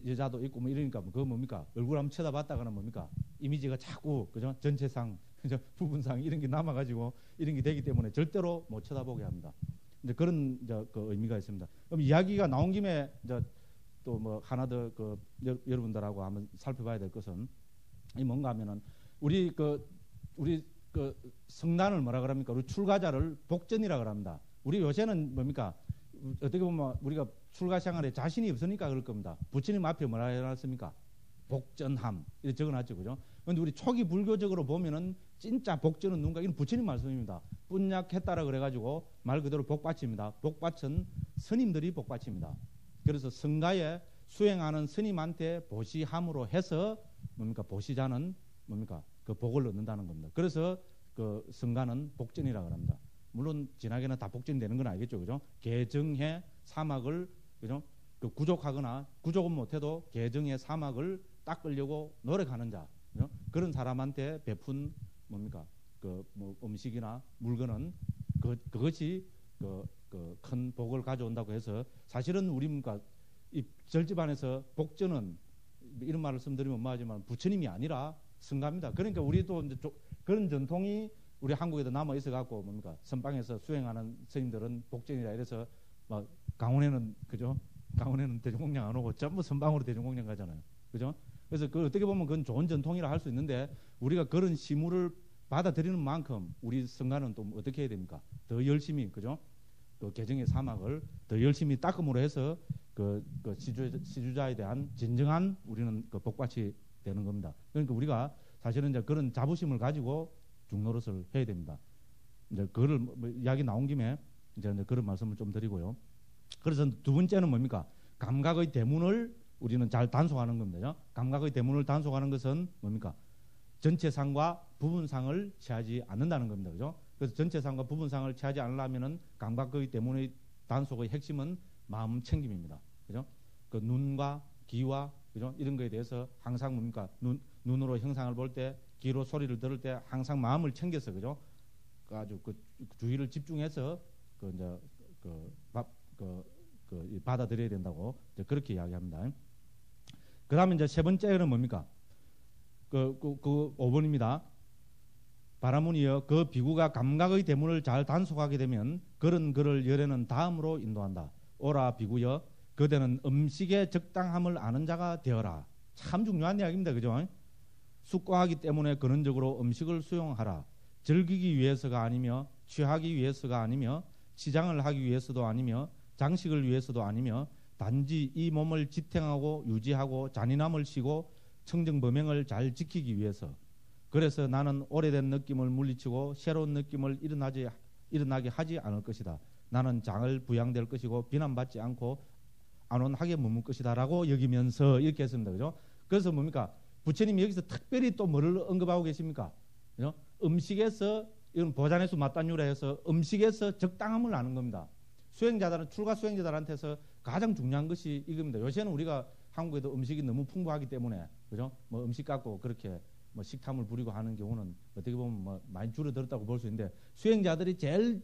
여자도 있고 뭐 이러니까 그거 뭡니까 얼굴 한번 쳐다봤다가는 뭡니까 이미지가 자꾸 그죠 전체상 그죠 부분상 이런 게 남아가지고 이런 게 되기 때문에 절대로 못 쳐다보게 합니다. 이제 그런 이제 그 의미가 있습니다. 그럼 이야기가 나온 김에 이제 또 뭐 하나 더 그 여러분들하고 한번 살펴봐야 될 것은 이 뭔가 하면은 우리 그 성단을 뭐라 그럽니까 우리 출가자를 복전이라 그럽니다. 우리 요새는 뭡니까 어떻게 보면 우리가 출가 생활에 자신이 없으니까 그럴 겁니다. 부처님 앞에 뭐라 해놨습니까? 복전함 이렇게 적어놨죠, 그죠? 그런데 우리 초기 불교적으로 보면은 진짜 복전은 누군가 이건 부처님 말씀입니다. 뿐약했다라 그래가지고 말 그대로 복받칩니다. 복받은 스님들이 복받칩니다. 그래서 성가에 수행하는 스님한테 보시함으로 해서 뭡니까 보시자는 뭡니까 그 복을 얻는다는 겁니다. 그래서 그 성가는 복전이라고 합니다. 물론 진하게는 다 복전이 되는 건 알겠죠, 그죠? 개정해 사막을 그죠? 그 구족하거나 구족은 못해도 개정해 사막을 닦으려고 노력하는 자, 그죠? 그런 사람한테 베푼 뭡니까 그 뭐 음식이나 물건은 그것이 그 큰 복을 가져온다고 해서 사실은 우리 뭡니까 이 절집안에서 복전은 이런 말씀드리면 뭐하지만 부처님이 아니라 성가입니다. 그러니까 우리도 이제 그런 전통이 우리 한국에도 남아 있어 갖고 뭡니까 선방에서 수행하는 스님들은 복전이라 이래서 막 강원에는 그죠? 강원에는 대중공양 안 오고 전부 선방으로 대중공양 가잖아요, 그죠? 그래서 그 어떻게 보면 그건 좋은 전통이라 할 수 있는데 우리가 그런 시무를 받아들이는 만큼 우리 성가는 또 어떻게 해야 됩니까? 더 열심히 그죠? 그 개정의 사막을 더 열심히 닦음으로 해서 그 시주자에 대한 진정한 우리는 그 복받이 되는 겁니다. 그러니까 우리가 사실은 이제 그런 자부심을 가지고 중노릇을 해야 됩니다. 이제 그거를 뭐 이야기 나온 김에 이제 그런 말씀을 좀 드리고요. 그래서 두 번째는 뭡니까? 감각의 대문을 우리는 잘 단속하는 겁니다. 감각의 대문을 단속하는 것은 뭡니까? 전체상과 부분상을 취하지 않는다는 겁니다. 그죠? 그래서 전체상과 부분상을 취하지 않으려면은 감각거의 때문에 단속의 핵심은 마음 챙김입니다. 그죠? 그 눈과 귀와 그죠? 이런 거에 대해서 항상 뭡니까? 눈으로 형상을 볼 때, 귀로 소리를 들을 때 항상 마음을 챙겨서 그죠? 아주 그 주의를 집중해서 그 이제 받아들여야 된다고 이제 그렇게 이야기합니다. 그다음에 이제 세 번째는 뭡니까? 그 5번입니다. 바라문이여 그 비구가 감각의 대문을 잘 단속하게 되면 그런 그를 열에는 다음으로 인도한다. 오라 비구여 그대는 음식의 적당함을 아는 자가 되어라. 참 중요한 이야기입니다. 그죠? 숙고하기 때문에 근원적으로 음식을 수용하라. 즐기기 위해서가 아니며 취하기 위해서가 아니며 치장을 하기 위해서도 아니며 장식을 위해서도 아니며 단지 이 몸을 지탱하고 유지하고 잔인함을 쉬고 청정범행을 잘 지키기 위해서. 그래서 나는 오래된 느낌을 물리치고 새로운 느낌을 일어나게 하지 않을 것이다. 나는 장을 부양될 것이고 비난받지 않고 안온하게 머물 것이다 라고 여기면서 이렇게 했습니다. 그죠? 그래서 뭡니까? 부처님이 여기서 특별히 또 뭐를 언급하고 계십니까? 그죠? 음식에서 이건 보잔해수 맞단유라 해서 음식에서 적당함을 아는 겁니다. 수행자들은 출가 수행자들한테서 가장 중요한 것이 이겁니다. 요새는 우리가 한국에도 음식이 너무 풍부하기 때문에 그죠? 뭐 음식 갖고 그렇게 뭐 식탐을 부리고 하는 경우는 어떻게 보면 뭐 많이 줄어들었다고 볼 수 있는데 수행자들이 제일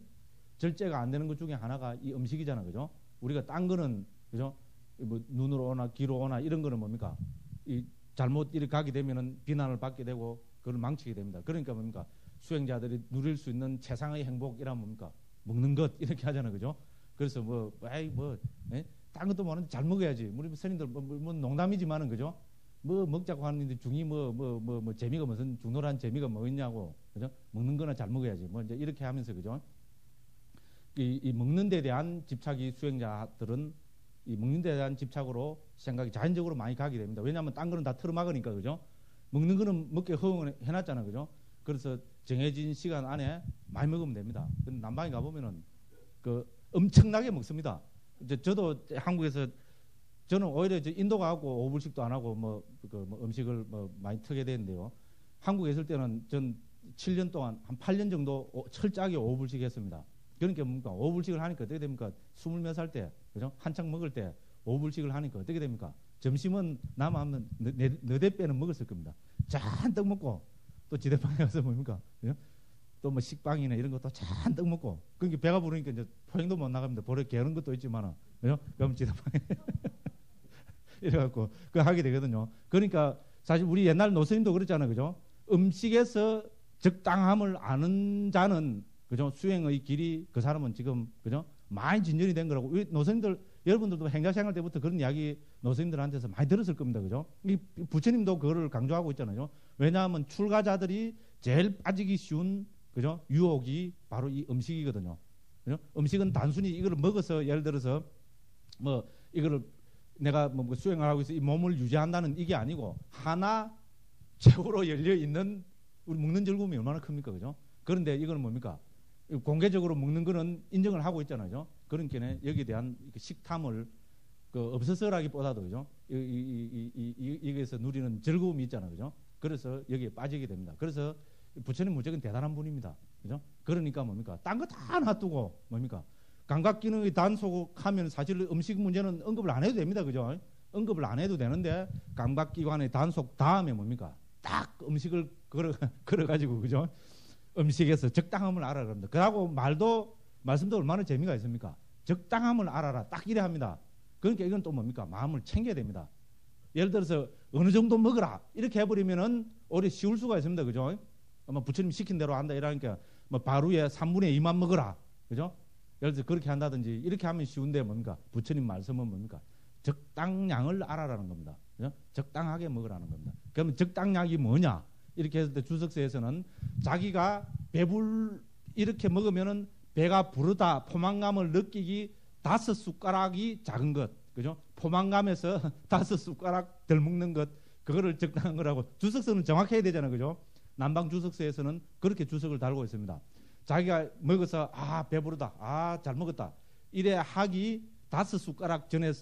절제가 안 되는 것 중에 하나가 이 음식이잖아. 그죠? 우리가 딴 거는 그죠? 뭐 눈으로 오나 귀로 오나 이런 거는 뭡니까? 이 잘못 이렇게 가게 되면은 비난을 받게 되고 그걸 망치게 됩니다. 그러니까 뭡니까? 수행자들이 누릴 수 있는 최상의 행복이란 뭡니까? 먹는 것 이렇게 하잖아요. 그죠? 그래서 딴 것도 많은데 잘 먹어야지. 우리 스님들 뭐 농담이지만은 그죠? 뭐 먹자고 하는데 중이 뭐 재미가 무슨 중노란 재미가 뭐 있냐고. 그죠? 먹는 거나 잘 먹어야지. 뭐 이제 이렇게 하면서 그죠? 이 먹는 데 대한 집착이 수행자들은 이 먹는 데 대한 집착으로 생각이 자연적으로 많이 가게 됩니다. 왜냐하면 딴 거는 다 틀어막으니까. 그죠? 먹는 거는 먹게 허용을 해놨잖아. 그죠? 그래서 정해진 시간 안에 많이 먹으면 됩니다. 근데 남방에 가보면은 엄청나게 먹습니다. 저도 한국에서 저는 오히려 인도 가고 5불씩도 안 하고 뭐 음식을 많이 트게 되는데요. 한국에 있을 때는 전 7년 동안 한 8년 정도 철저하게 5불씩 했습니다. 그러니까 뭡니까? 5불씩을 하니까 어떻게 됩니까? 20몇 살 때, 그죠? 한창 먹을 때 5불씩을 하니까 어떻게 됩니까? 점심은 남아하면 너댓 배는 먹었을 겁니다. 잔뜩 먹고 또 지대방에 가서 뭡니까? 또 뭐 식빵이나 이런 것도 잔뜩 먹고 그러니까 배가 부르니까 이제 포행도 못 나갑니다. 보러 게으른 것도 있지만은 그럼 지대방에 이래갖고 그거 하게 되거든요. 그러니까 사실 우리 옛날 노스님도 그랬잖아요. 그죠? 음식에서 적당함을 아는 자는 그죠? 수행의 길이 그 사람은 지금 그죠? 많이 진전이 된 거라고. 우리 노스님들 여러분들도 행자생활 때부터 그런 이야기 노스님들한테서 많이 들었을 겁니다. 그죠? 이 부처님도 그거를 강조하고 있잖아요. 왜냐하면 출가자들이 제일 빠지기 쉬운 그죠? 유혹이 바로 이 음식이거든요. 그죠? 음식은 단순히 이거를 먹어서 예를 들어서 뭐 이거를 내가 뭐 수행을 하고 있어 이 몸을 유지한다는 이게 아니고 하나 최고로 열려 있는 우리 먹는 즐거움이 얼마나 큽니까, 그죠? 그런데 이거는 뭡니까? 공개적으로 먹는 거는 인정을 하고 있잖아요. 그러니까 여기에 대한 식탐을 없어서라기보다도 그죠? 이게서 누리는 즐거움이 있잖아요, 그죠? 그래서 여기에 빠지게 됩니다. 그래서 부처님 무조건 대단한 분입니다, 그죠? 그러니까 뭡니까? 딴 거 다 놔두고 뭡니까? 감각 기능의 단속하면 사실 음식 문제는 언급을 안 해도 됩니다. 그죠? 언급을 안 해도 되는데 감각기관의 단속 다음에 뭡니까? 딱 음식을 걸어가지고 그죠? 음식에서 적당함을 알아라 합니다. 그러고 말씀도 얼마나 재미가 있습니까? 적당함을 알아라. 딱 이래 합니다. 그러니까 이건 또 뭡니까? 마음을 챙겨야 됩니다. 예를 들어서 어느 정도 먹으라. 이렇게 해버리면은 오히려 쉬울 수가 있습니다. 그죠? 부처님 시킨 대로 한다 이러니까 뭐 바루에 3분의 2만 먹어라. 그죠? 예를 들어서 그렇게 한다든지 이렇게 하면 쉬운데 뭡니까? 부처님 말씀은 뭡니까? 적당량을 알아라는 겁니다. 그죠? 적당하게 먹으라는 겁니다. 그러면 적당량이 뭐냐? 이렇게 했을 때 주석서에서는 자기가 배불 이렇게 먹으면은 배가 부르다 포만감을 느끼기 5숟가락이 작은 것. 그죠? 포만감에서 5숟가락 덜 먹는 것. 그거를 적당한 거라고. 주석서는 정확해야 되잖아요. 그죠? 남방 주석서에서는 그렇게 주석을 달고 있습니다. 자기가 먹어서 배부르다. 잘 먹었다. 이래 하기 5숟가락 전에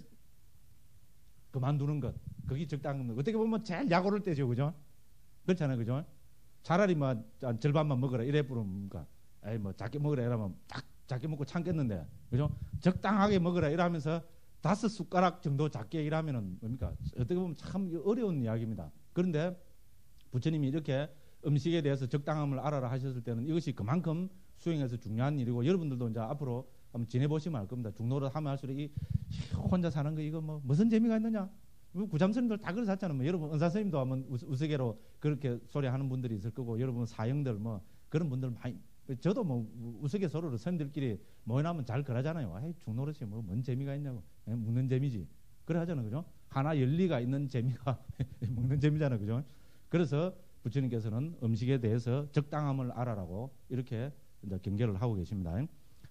그만두는 것. 그게 적당한 겁니다. 어떻게 보면 제일 약 오를 때죠. 그죠? 그렇잖아요. 그죠? 차라리 뭐 절반만 먹어라 이래 부르면 뭡니까? 에이 뭐 작게 먹으라 이러면 딱 작게 먹고 참겠는데, 그죠? 적당하게 먹으라 이러면서 5숟가락 정도 작게 일하면은 뭡니까? 어떻게 보면 참 어려운 이야기입니다. 그런데 부처님이 이렇게 음식에 대해서 적당함을 알아라 하셨을 때는 이것이 그만큼 수행에서 중요한 일이고, 여러분들도 이제 앞으로 한번 지내보시면 알 겁니다. 중노릇 하면 할수록 이 혼자 사는 거 이거 뭐 무슨 재미가 있느냐? 구잠스님들 다 그러셨잖아요. 뭐 여러분 은사스님도 한번 우스개로 그렇게 소리하는 분들이 있을 거고, 여러분 사형들 뭐 그런 분들 많이, 저도 뭐 우스갯소리로 스님들끼리 모여나면 잘 그러잖아요. 아이 중노릇이 뭐 뭔 재미가 있냐고, 묻는 재미지. 그래 하잖아요, 그죠? 하나 열리가 있는 재미가 먹는 재미잖아요, 그죠? 그래서 부처님께서는 음식에 대해서 적당함을 알아라고 이렇게 이제 경계를 하고 계십니다.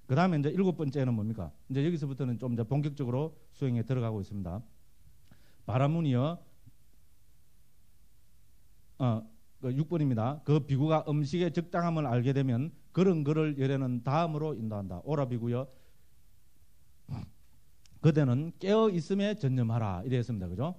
그 다음에 이제 7번째는 뭡니까? 이제 여기서부터는 좀 이제 본격적으로 수행에 들어가고 있습니다. 바라문이여, 그 6번입니다. 그 비구가 음식의 적당함을 알게 되면 그런 그를 열에는 다음으로 인도한다. 오라 비구여, 그대는 깨어 있음에 전념하라. 이랬습니다. 그죠?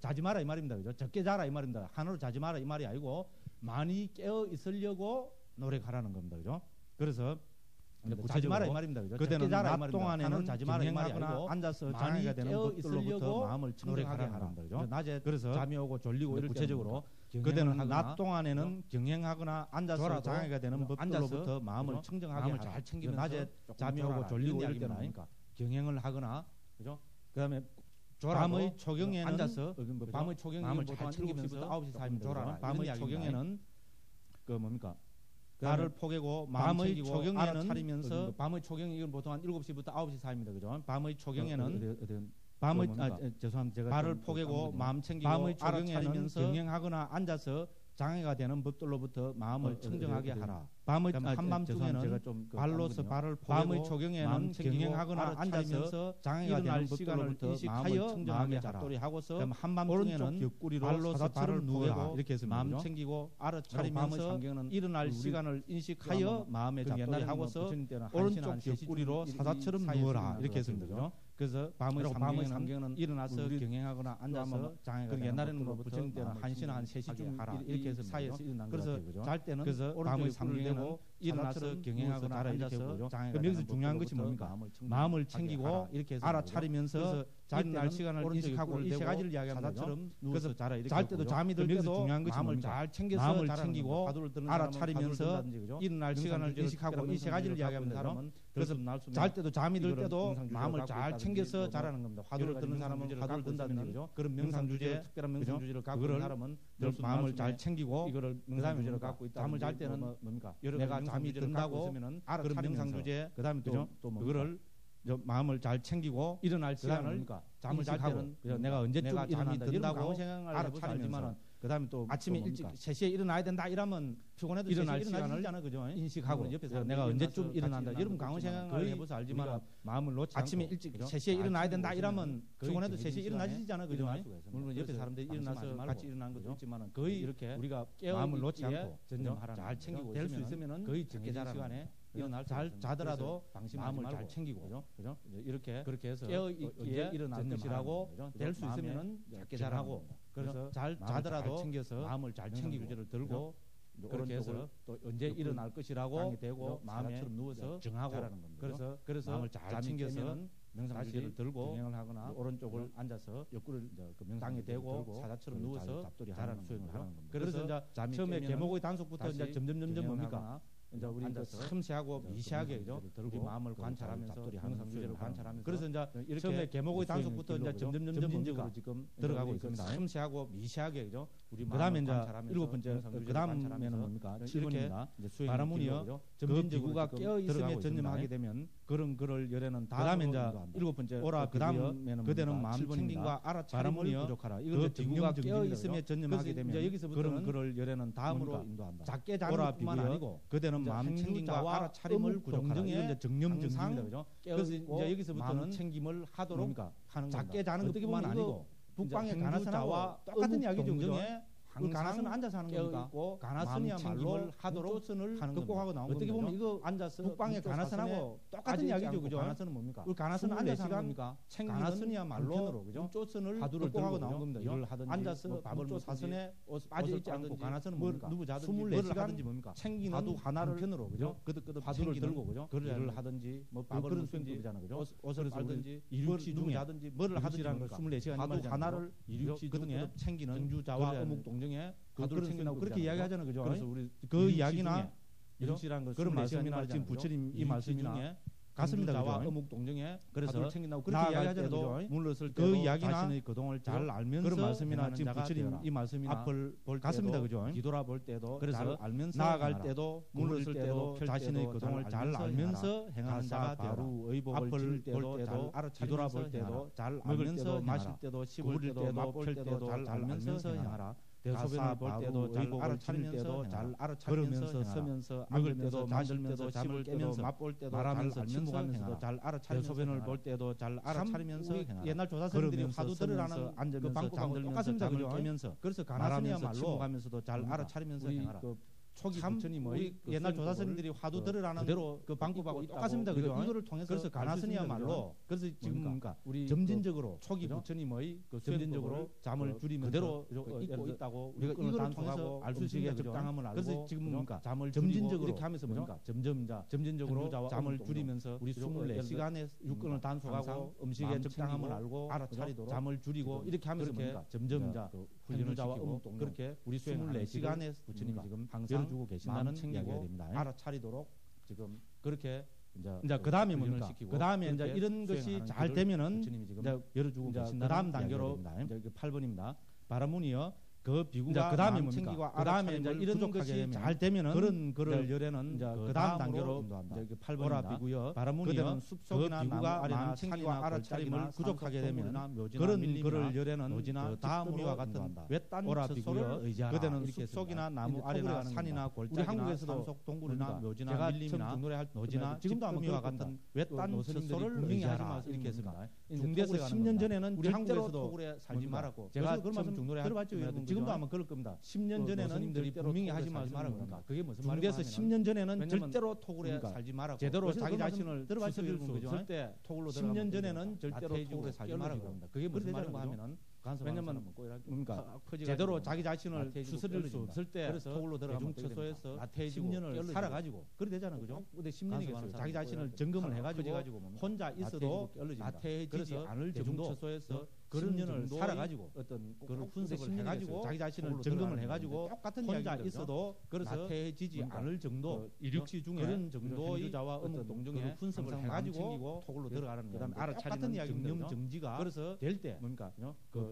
자지 마라 이 말입니다. 그죠? 적게 자라 이 말입니다. 하나로 자지 마라 이 말이 아니고 많이 깨어 있으려고 노력하라는 겁니다. 그죠? 그래서 자지 마라 이 말입니다. 그죠? 그때는 낮 동안에는 자지 마라 이 말이 아니고 앉아서 장애가 되는 것들로부터 마음을 청정하게 하라. 그죠? 낮에 그래서 잠이 오고 졸리고 이럴 구체적으로 그때는 낮 동안에는 경행하거나 앉아서 장애가 되는 법들로부터 마음을 청정하게 하라. 잘 챙기면서 낮에 잠이 오고 졸리고 이럴 때는 경행을 하거나, 그죠? 그다음에 밤의 초경에는 앉아서 밤의 초경이 마음을 잘 챙기면서 9시 사이입니다. 밤의 초경에는 그 뭡니까? 발을 포개고 밤의 초경에는 차리면서 밤의 초경이 이건 보통 한 7시부터 9시 사이입니다. 그죠? 밤의 초경에는 밤의 죄송합니다. 제가 발을 포개고 마음 챙기고 밤의 초경에는 경행하거나 앉아서 장애가 되는 법들로부터 마음을 청정하게 하라. 밤의 한밤중에는 제가 좀 발로서 발을 포개고 밤의 초경에는 경행하거나 앉아서 장애가 되는 법들로부터 마음을 청정하게 하라. 하고서 한밤중에는 옆구리로 발로서 발을 포개고 이렇게 해서 마음 챙기고 알아차리면서 일어날 시간을 인식하여 마음에 잡돌이 하고서 오른쪽 옆구리로 사자처럼 누워라 이렇게 했습니다. 그래서 밤의 삼경은 일어나서 경행하거나 앉아서 장애가 되는 옛날에는 뭐 부처님 때는 1시나 한 3시쯤 하라 이렇게 해서 사이에서 일어난 거 같아요. 그래서 잘 때는 그래서 밤의 삼경은 일어나서 경행하거나 앉아서 장애가 되는 여기서 중요한 것이 뭡니까? 마음을 챙기고 알아차리면서 일어날 시간을 인식하고 이 세 가지를 이야기합니다. 그래서 잘 때도 잠이 들 때도 중요한 것이 마음을 잘 챙겨서 마음을 챙기고 알아차리면서 일어날 시간을 인식하고 이 세 가지를 이야기합니다. 그래서 잘 때도 잠이 들 때도 마음을 잘 챙겨서 자라는 겁니다. 화두를 듣는 사람은 화두를 든다든지, 그죠? 그런 명상 주제, 특별한 명상 주제를 갖고 있는 사람은 마음을 잘 챙기고 이거를 명상 주제를 갖고 있다. 잠을 잘 때는 뭡니까? 내가 잠이 든다고 그런 명상 주제, 그다음에 또 그거를 마음을 잘 챙기고 일어날 시간을 잠을 잘 때는 내가 언제쯤 잠이 든다고 알아차리면서 그다음에 또 아침에 일찍 3시에 일어나야 된다 이러면 피곤해도 일어날 시간을 그죠? 인식하고 옆에서 내가 언제쯤 일어난다. 여러분 강원 생활을 해봐서 알지만 마음을 놓지 아침에 일찍 3시에 일어나야 된다 이러면 피곤해도 3시에 일어나지잖아, 그죠? 물론 옆에 사람들이 일어나서 같이 일어나는 것도 있지만 거의 이렇게 우리가 마음을 놓지 않고 전념하라 잘 챙기고 될 수 있으면은 거의 적게 자는 시간에 잘 자더라도 마음을 잘 챙기고, 그죠? 이렇게 그렇게 해서 깨어 있기에 일어날 것이라고 될 수 있으면은 작게 잘하고, 그래서 잘 자더라도 챙겨서 마음을 잘 챙기고 주제를 들고 그렇게 해서 또 언제 일어날 것이라고 되고 마음에 누워서 정하고, 그래서 마음을 잘 챙겨서 명상주제를 들고 경행을 하거나 오른쪽을 앉아서 옆구리를 땅에 대고 사자처럼 누워서 잡돌이 하라는 수행을 하는 겁니다. 그래서 이제 처음에 계목의 단속부터 이제 점점 뭡니까? 이제 우리 이제 섬세하고 미세하게 그죠? 우리 마음을 관찰하면서 영상 주제를 관찰하면서 그래서 이제 처음에 계목의 단속부터 이제 점점적으로 지금 들어가고 있습니다. 섬세하고 미세하게 그죠? 우리 그다음에 이제 일곱 번째 그다음에는 뭡니까? 7번입니다. 바라문이요. 그 비구가 깨어 있음에 전념하게 되면 그런 글을 열에는 다 그다음에 이제 일곱 번째 오라 그다음에는 그대는 마음 챙김과 알아차림을 부족하라. 이거 비구가 깨어 있음에 전념하게 되면 그런 글을 열에는 다음으로 인도한다. 작게 자는 뿐만 아니고 그대는 마음 챙김과 알아차림을 부족하라. 이건 이제 정념정진입니다. 그죠? 그래서 이제 여기서부터는 마음 챙김을 하도록 하는 작게 자는 것뿐만 아니고 북방의 가나선과 똑같은 이야기죠. 그중에 가나선은 앉아서 하는 겁니까? 가나선이야말로 하도록 극복하고 나온 겁니다. 어떻게 보면 이거 앉아서 북방의 가나선하고 똑같은 이야기죠. 그죠? 가나선은 뭡니까? 우리 가나선은 앉아서 하는 겁니까? 가나선이야말로 그죠? 쪼선을 극복하고 나온 겁니다. 이걸 하든지 앉아서 밥을 사선에 빠져있지 않고 가나선은 뭡니까? 누구 자든지 24시간 뭡니까? 챙기는 하도 하나를 편으로 그죠? 그득그득 화두를 들고 그죠? 일을 하든지 뭐 밥을 수행법이잖아. 그죠? 옷을 빨든지 이륙시 중에 하든지 뭐를 하든지 24시간 하도 하나를 이륙시 중에 챙기는 경주자와 어묵동정 가두를 챙긴다고 그렇게 이야기하잖아요. 그죠? 그래서 우리 그 이야기나 이런 그런 말씀이나 지금 부처님 이 말씀이나 같습니다. 자와 어묵 동정에 그래서 챙긴다고 그렇게 이야기하잖아요. 물렀을 때 그 이야기나 자신의 거동을 잘 알면서 그런 말씀이나 지금 부처님 이 말씀이나 앞을 볼 같습니다. 그죠? 뒤돌아볼 때도 그래서 알면서 나아갈 때도 물렀을 때도 자신의 거동을 잘 알면서 행하는 자가 되어라. 앞을 볼 때도 잘 뒤돌아볼 때도 잘 알면서 마실 때도 씹을 때도 맛볼 때도 잘 알면서 행하라. 대소변을 볼 때도 잘 알아차리면서 잘 알아차리면서 서면서 먹을 때도 마실 때도 씹을 때도 맛볼 때도 말하면서 침묵하면서도 잘 알아차리면서 대소변을 볼 때도 잘 알아차리면서 옛날 조사선생들이 화두 들으라는 그 방법하고 똑같습니다. 그죠? 그래서 가나선이야말로 침묵하면서도 잘 알아차리면서 행하라. 초기 부처님 옛날 조사선생들이 화두 들으라는 그대로 그 방법하고 똑같습니다. 그죠? 이거를 통해서 그래서 가나선이야말로 그래서 지금 뭡니까? 우리 점진적으로 초기 부처님의 그 점진적으로 잠을 줄이면서 그대로 잊고 있다고 우리가 이거를 통해서 알 수 있는 적당함을 알고 그래서 지금 뭡니까? 잠을 점진적으로 이렇게 하면서 뭡니까? 점진적으로 잠을 줄이면서 우리 24시간의 육근을 단속하고 음식의 적당함을 알고 알아차리도록 잠을 줄이고 이렇게 하면서 뭡니까? 점점 훈련을 시키고 그렇게 우리 24시간의 부처님이 지금 항상 주고 계신다는 이야기가 됩니다. 알아차리도록 지금 그렇게 이제 그 다음에 뭡니까? 그 다음에 이제 이런 것이 잘 되면은 이제 열어주고 계신다는 그 다음 단계로 이제 8번입니다. 바라문이요. 그 비구가 그 다음에 뭡니까? 그 다음에 이제 이런 것이 잘 되면은 그런 글을 열에는 그 다음 단계로 이제 8번입니다. 비구요. 바라문이요. 숲속이나 나무가 아래나 산이나 알아차림을 부족하게 되면 그런 글을 열에는 그 다음과 같은 외딴 처소를 의지하라. 그대는 숲속이나 나무 아래나 산이나 골짜기나 산속 동굴이나 묘지나 밀림이나 노지나 지금도 아무와 같은 외딴 처소를 의지하라. 이렇게 했습니다. 중대에서 10년 전에는 우리 한국에서도 토굴에 살지 말았고 제가 그 말씀 중노래 들어봤죠. 지금도 아마 그럴 겁니다. 10년 전에는 분명히 하지 말라고. 그게 무슨 말이냐? 중대에서 10년 전에는 절대로 토굴에 살지 말라고. 제대로 자기 자신을 추스릴 수 없을 때 토굴로 10년 전에는 절대로 토굴에 살지 말라고. 그게 무슨 말인가 하면은 왜냐면 뭡니까? 제대로 자기 자신을 추스릴 수 없을 때 토굴로 들어가면 중처소에서 10년을 살아가지고 그래 되잖아요. 그죠? 근데 10년이겠어요. 자기 자신을 점검을 해가지고 혼자 있어도 나태해지지 않을 정도에서 그런 년을 살아가지고 어떤 그런 분석을 해가지고 자기 자신을 점검을 해가지고 똑같은 혼자 있어도 그래서 나태해지지 않을 정도 이륙시 중에 그런 정도의 자와 어떤 동정의 분석을 해가지고 토굴로 들어가는 거예요. 똑같은 이야기입니다. 정지가 그래서 될 때 뭡니까?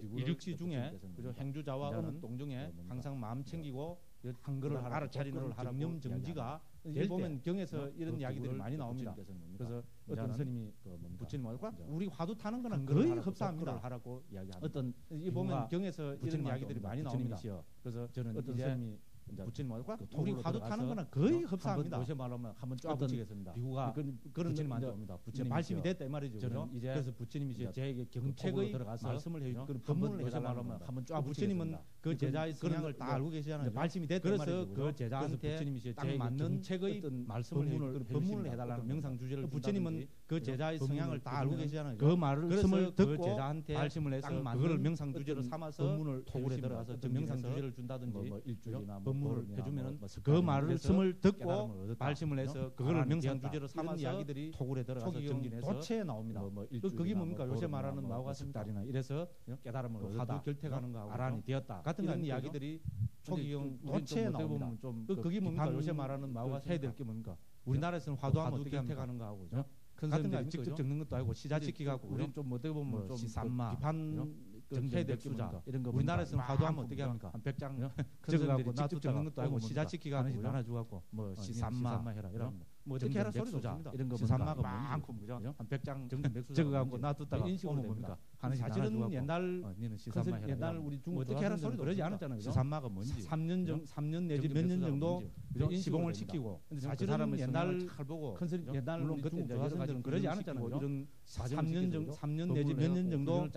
이륙시 중에 행주자와 어묵 동정에 항상 마음 챙기고 한글을 알아차리는 정념 정지가 보면 경에서 이런 이야기들이 많이 나옵니다. 그래서 어떤 스님이 부처님과 우리 화두 타는 거는 거의 흡사합니다. 하라고 이야기합니다. 어떤 이 보면 경에서 이런 이야기들이 많이 나옵니다. 그래서 저는 어떤 스님이 부처님과 우리 화두 타는 거는 거의 흡사합니다. 요새 말하면 한번 쫙 붙이겠습니다. 비구가 그런 스님한테 옵니다. 부처님 발심이 됐다 이 말이죠. 저는 이제 그래서 부처님이 제게 경책의 들어가서 말씀을 해주고 법문을 해달라면 한번 쫙 부처님은 그 제자의 성향을 다 알고 계시잖아요. 발심이 됐다 이 말이죠. 그래서 그 제자한테 부처님이 딱 맞는 책의 어떤 말씀을 법문을 해달라는 명상 주제를 부처님은 그 제자의 성향을 다 알고 계시잖아요. 그 말씀을 듣고 제자한테 발심을 해서 그거를 명상 주제로 삼아서 법문을 토굴에 들어가서 명상 주제를 준다든지 일주일이나 법문을 해주면은 그 말씀을 듣고 발심을 해서 그거를 명상 주제로 삼아서 이야기들이 토굴에 들어가서 정진해서 도체에 나옵니다. 그게 뭡니까? 요새 말하는 바와 같은 달이나 이래서 깨달음을 얻었다. 화두 결택하는 거하고 아란이 되었다. 같은 이런 이야기들이 초기경 도체에 나옵니다. 그게 뭡니까? 요새 말하는 마오가 해야 될 게 뭡니까? 우리나라에서는 화두하면 어떻게 하는 거하고 큰 사람들이 직접 적는 것도 아니고 시자시키 갖고 우리는 좀 어떻게 보면 좀 시산마 비판 해야 될 수자 이런 거 우리나라에서는 화두하면 어떻게 합니까? 한 100장 적어갖고 직접 적는 것도 아니고 시자시키 갖고 나눠 주갖고 뭐 시산마 해라 이런 뭐 어떻게 해라 소리도 없습니다. 이런 거 시산마가 많고 그죠? 한 100장 적어갖고 놔뒀다가 인식으로 뭡니까? 사실은 옛날 옛날 우리 중국 어떻게 해라 소리도 그러지 않았잖아요. 시산마가 뭔지 3년 내지 몇 년 정도 시공을 시키고 사실은 옛날 보고 옛날 물론 그때 이제 여러 가지 그러지 않았잖아요. 이런 3년 내지 몇 년 정도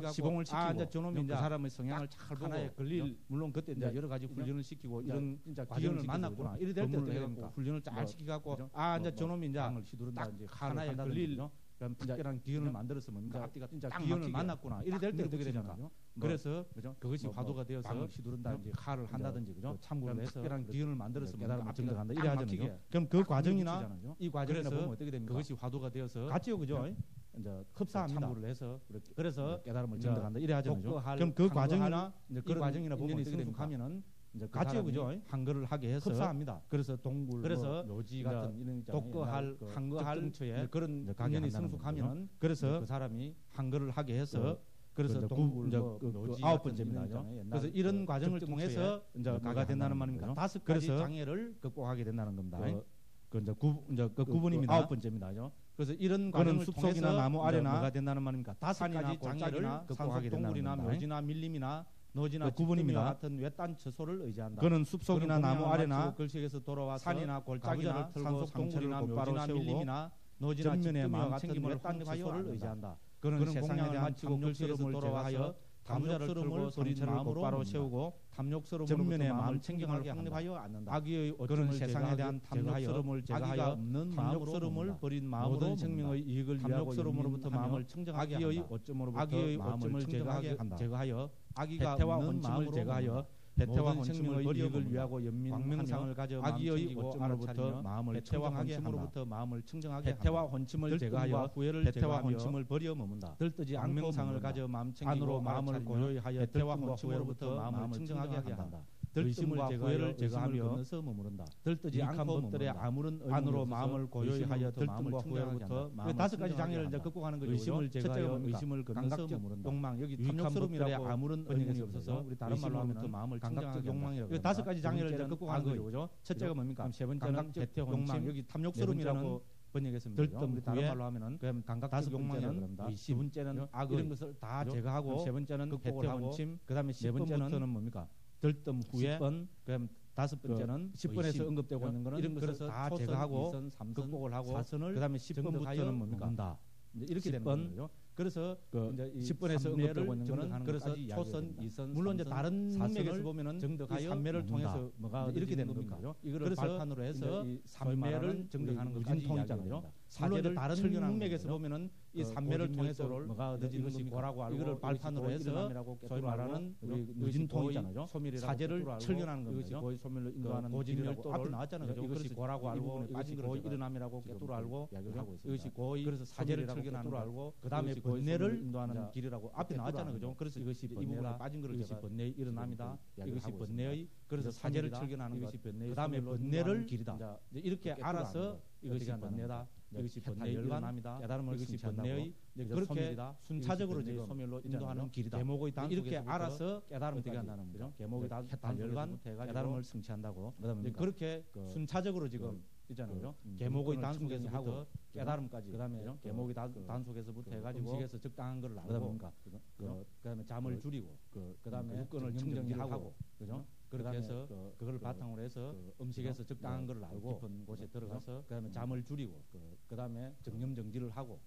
시공을 시키고 이제 저놈이 그 사람의 성향을 잘 보고 걸릴 물론 그때 이제 여러 가지 훈련을 시키고 이런 진짜 기운을 만났구나. 이래 될 때도 해갖고 훈련을 잘 시키갖고 이제 저놈이 이제 딱 하나에 걸릴 그럼 특별한 기운을 만들어서 뭡니까? 앞뒤가 진짜 기운을 만났구나. 이래 될 때 어떻게 되잖아요. 그래서 그죠? 그것이 화두가 되어서 시두른다든지 칼을 한다든지 그죠? 참고를 해서 특별한 기운을 만들어서 깨달음을 증득한다. 이래 하잖아요. 그럼 그 과정이나 이 과정이나 보면 어떻게 됩니까? 그것이 화두가 되어서 같이요, 그죠? 이제 흡사합니다. 참고를 해서 그래서 깨달음을 증득한다. 이래 하잖아요. 그럼 그 과정이나 이제 그 과정이나 보면 어떻게 됩니까? 이제 같이요, 그죠? 한글을 하게 해서 흡사합니다. 그래서 동굴, 그래서 묘지 같은 이런 독거할, 한거할 근처에 그런 인연이 성숙하면은 그래서 그 사람이 한글을 하게 해서 그래서 동굴, 묘지 9번째입니다. 그래서 이런 과정을 통해서 이제 가가 된다는 말입니다. 5가지 장애를 극복하게 된다는 겁니다. 그 이제 9번입니다. 9번째입니다. 그래서 이런 과정을 숲속이나 나무 아래나 뭐가 된다는 말입니까? 5가지 장애를 극복하게 된다는 겁니다. 묘지나 밀림이나 노지나 구분입니다. 같은 외딴 처소를 의지한다. 그는 숲속이나 나무 아래나 걸식에서 돌아와서 산이나 골짜기나 산속 동굴이나 묘지나 밀림이나 노지나 전면에 같은 외딴 처소를 의지한다. 그는 세상에 마치고 걸식에서 돌아와서 탐욕스러움을 버린 마음으로 똑바로 세우고 전면에 마음을 챙겨하게 확립하여 않는다. 악의의 그는 세상에 대한 탐욕스러움을 제거하여 없는 탐욕스러움을 버린 마음으로 생명의 이익을 탐욕스러움으로부터 마음을 청정하게 한다. 악의의 오점을 제거하여 악의가 없는 마음을 제거하여 해태와 혼침의 이익을 위하고 연민 광명상을 가져 악의의 오점으로부터 마음을 해태와 혼침으로부터 마음을 청정하게 한다. 해태와 혼침을 제거하여 해태와 혼침을 버려 머문다. 들뜨지 광명상을 가져 마음 챙기고 마음을 고요히 하여 해태와 혼침으로부터 마음을 청정하게 한다. 의심과 후회를 제거하며 건너서 머무른다. 들뜨지 않고 것들에 아무런 안으로 마음을 고요히 하여 들뜸과 후회로부터 5가지 장애를 이제 극복하는 거죠. 의심을 제거하여 의심을 건너서 머무른다. 욕망 여기 탐욕스러움이라고 아무런 의문이 없어서 우리 다른 말로 하면 마음을 감각적 욕망이라고 5가지 장애를 이제 극복하는 거죠. 그죠? 첫째가 뭡니까? 세 번째는 대퇴 욕망 여기 탐욕스러움이라고 번역했습니다. 들뜸 다른 말로 하면은 그럼 감각적 욕망이라고 두 번째는 악 이런 것을 다 제거하고 세 번째는 극복을 하고 그다음에 세 번째는 뭡니까? 들뜸 후에 10번, 그럼 5번째는 10번에서 언급되고 있는 거는 이런 것을 다 제거하고 극복을 하고 4선을 그다음에 10번부터는 뭡니까? 이렇게 되는 거죠. 그래서 이제 10번에서 언급되고 있는 거는 그래서 초선, 2선, 물론 이제 다른 문맥에서 보면은 정득하여 3매를 통해서 뭐가 이렇게 되는 겁니다. 이거를 발판으로 해서 이 3매를 정득하는 것까지 이야기잖아요. 물론 이제 다른 문맥에서 보면은 이 3매를 통해서 뭐가 얻어지는 것이 뭐라고 알고 이거를 발판으로 해서 소위 말하는 우리 의진통이잖아요. 사제를 철견하는 겁니다. 이것이 고의 소멸로 인도하는 고진이라고 앞에 나왔잖아요. 이것이 고라고 알고 이것이 고의 일어남이라고 깨뚫어 알고 이야기하고 있습니다. 이것이 고의 그래서 사제를 철견하는 걸 알고 그다음에 번뇌를 인도하는 길이라고 앞에 나왔잖아요. 그죠? 그래서 이것이 번뇌가 빠진 것을 이것이 번뇌의 일어남이다. 이것이 번뇌의 그래서 사제를 철견하는 것. 그다음에 번뇌를 길이다. 이렇게 알아서 이것이 번뇌다. 이것이 번뇌의 일어남이다. 깨달음을 이것이 번뇌의 그렇게 순차적으로 지금 소멸로 인도하는 길이다. 계목의 단 이렇게 알아서 깨달음을 어떻게 한다는 거죠? 계목의 단열관 깨달음을 성취한다고. 그렇게 순차적으로 지금 있잖아요. 계목의 단속에서 하고 깨달음까지. 그다음에 계목의 단속에서부터 해가지고 음식에서 적당한 걸 알고, 그다음에 잠을 줄이고, 그다음에 육건을 청정하고, 그죠? 그렇게 해서 그걸 바탕으로 해서 음식에서 적당한 걸 알고 깊은 곳에 들어가서 그다음에 잠을 줄이고, 그다음에 정념정지를 하고,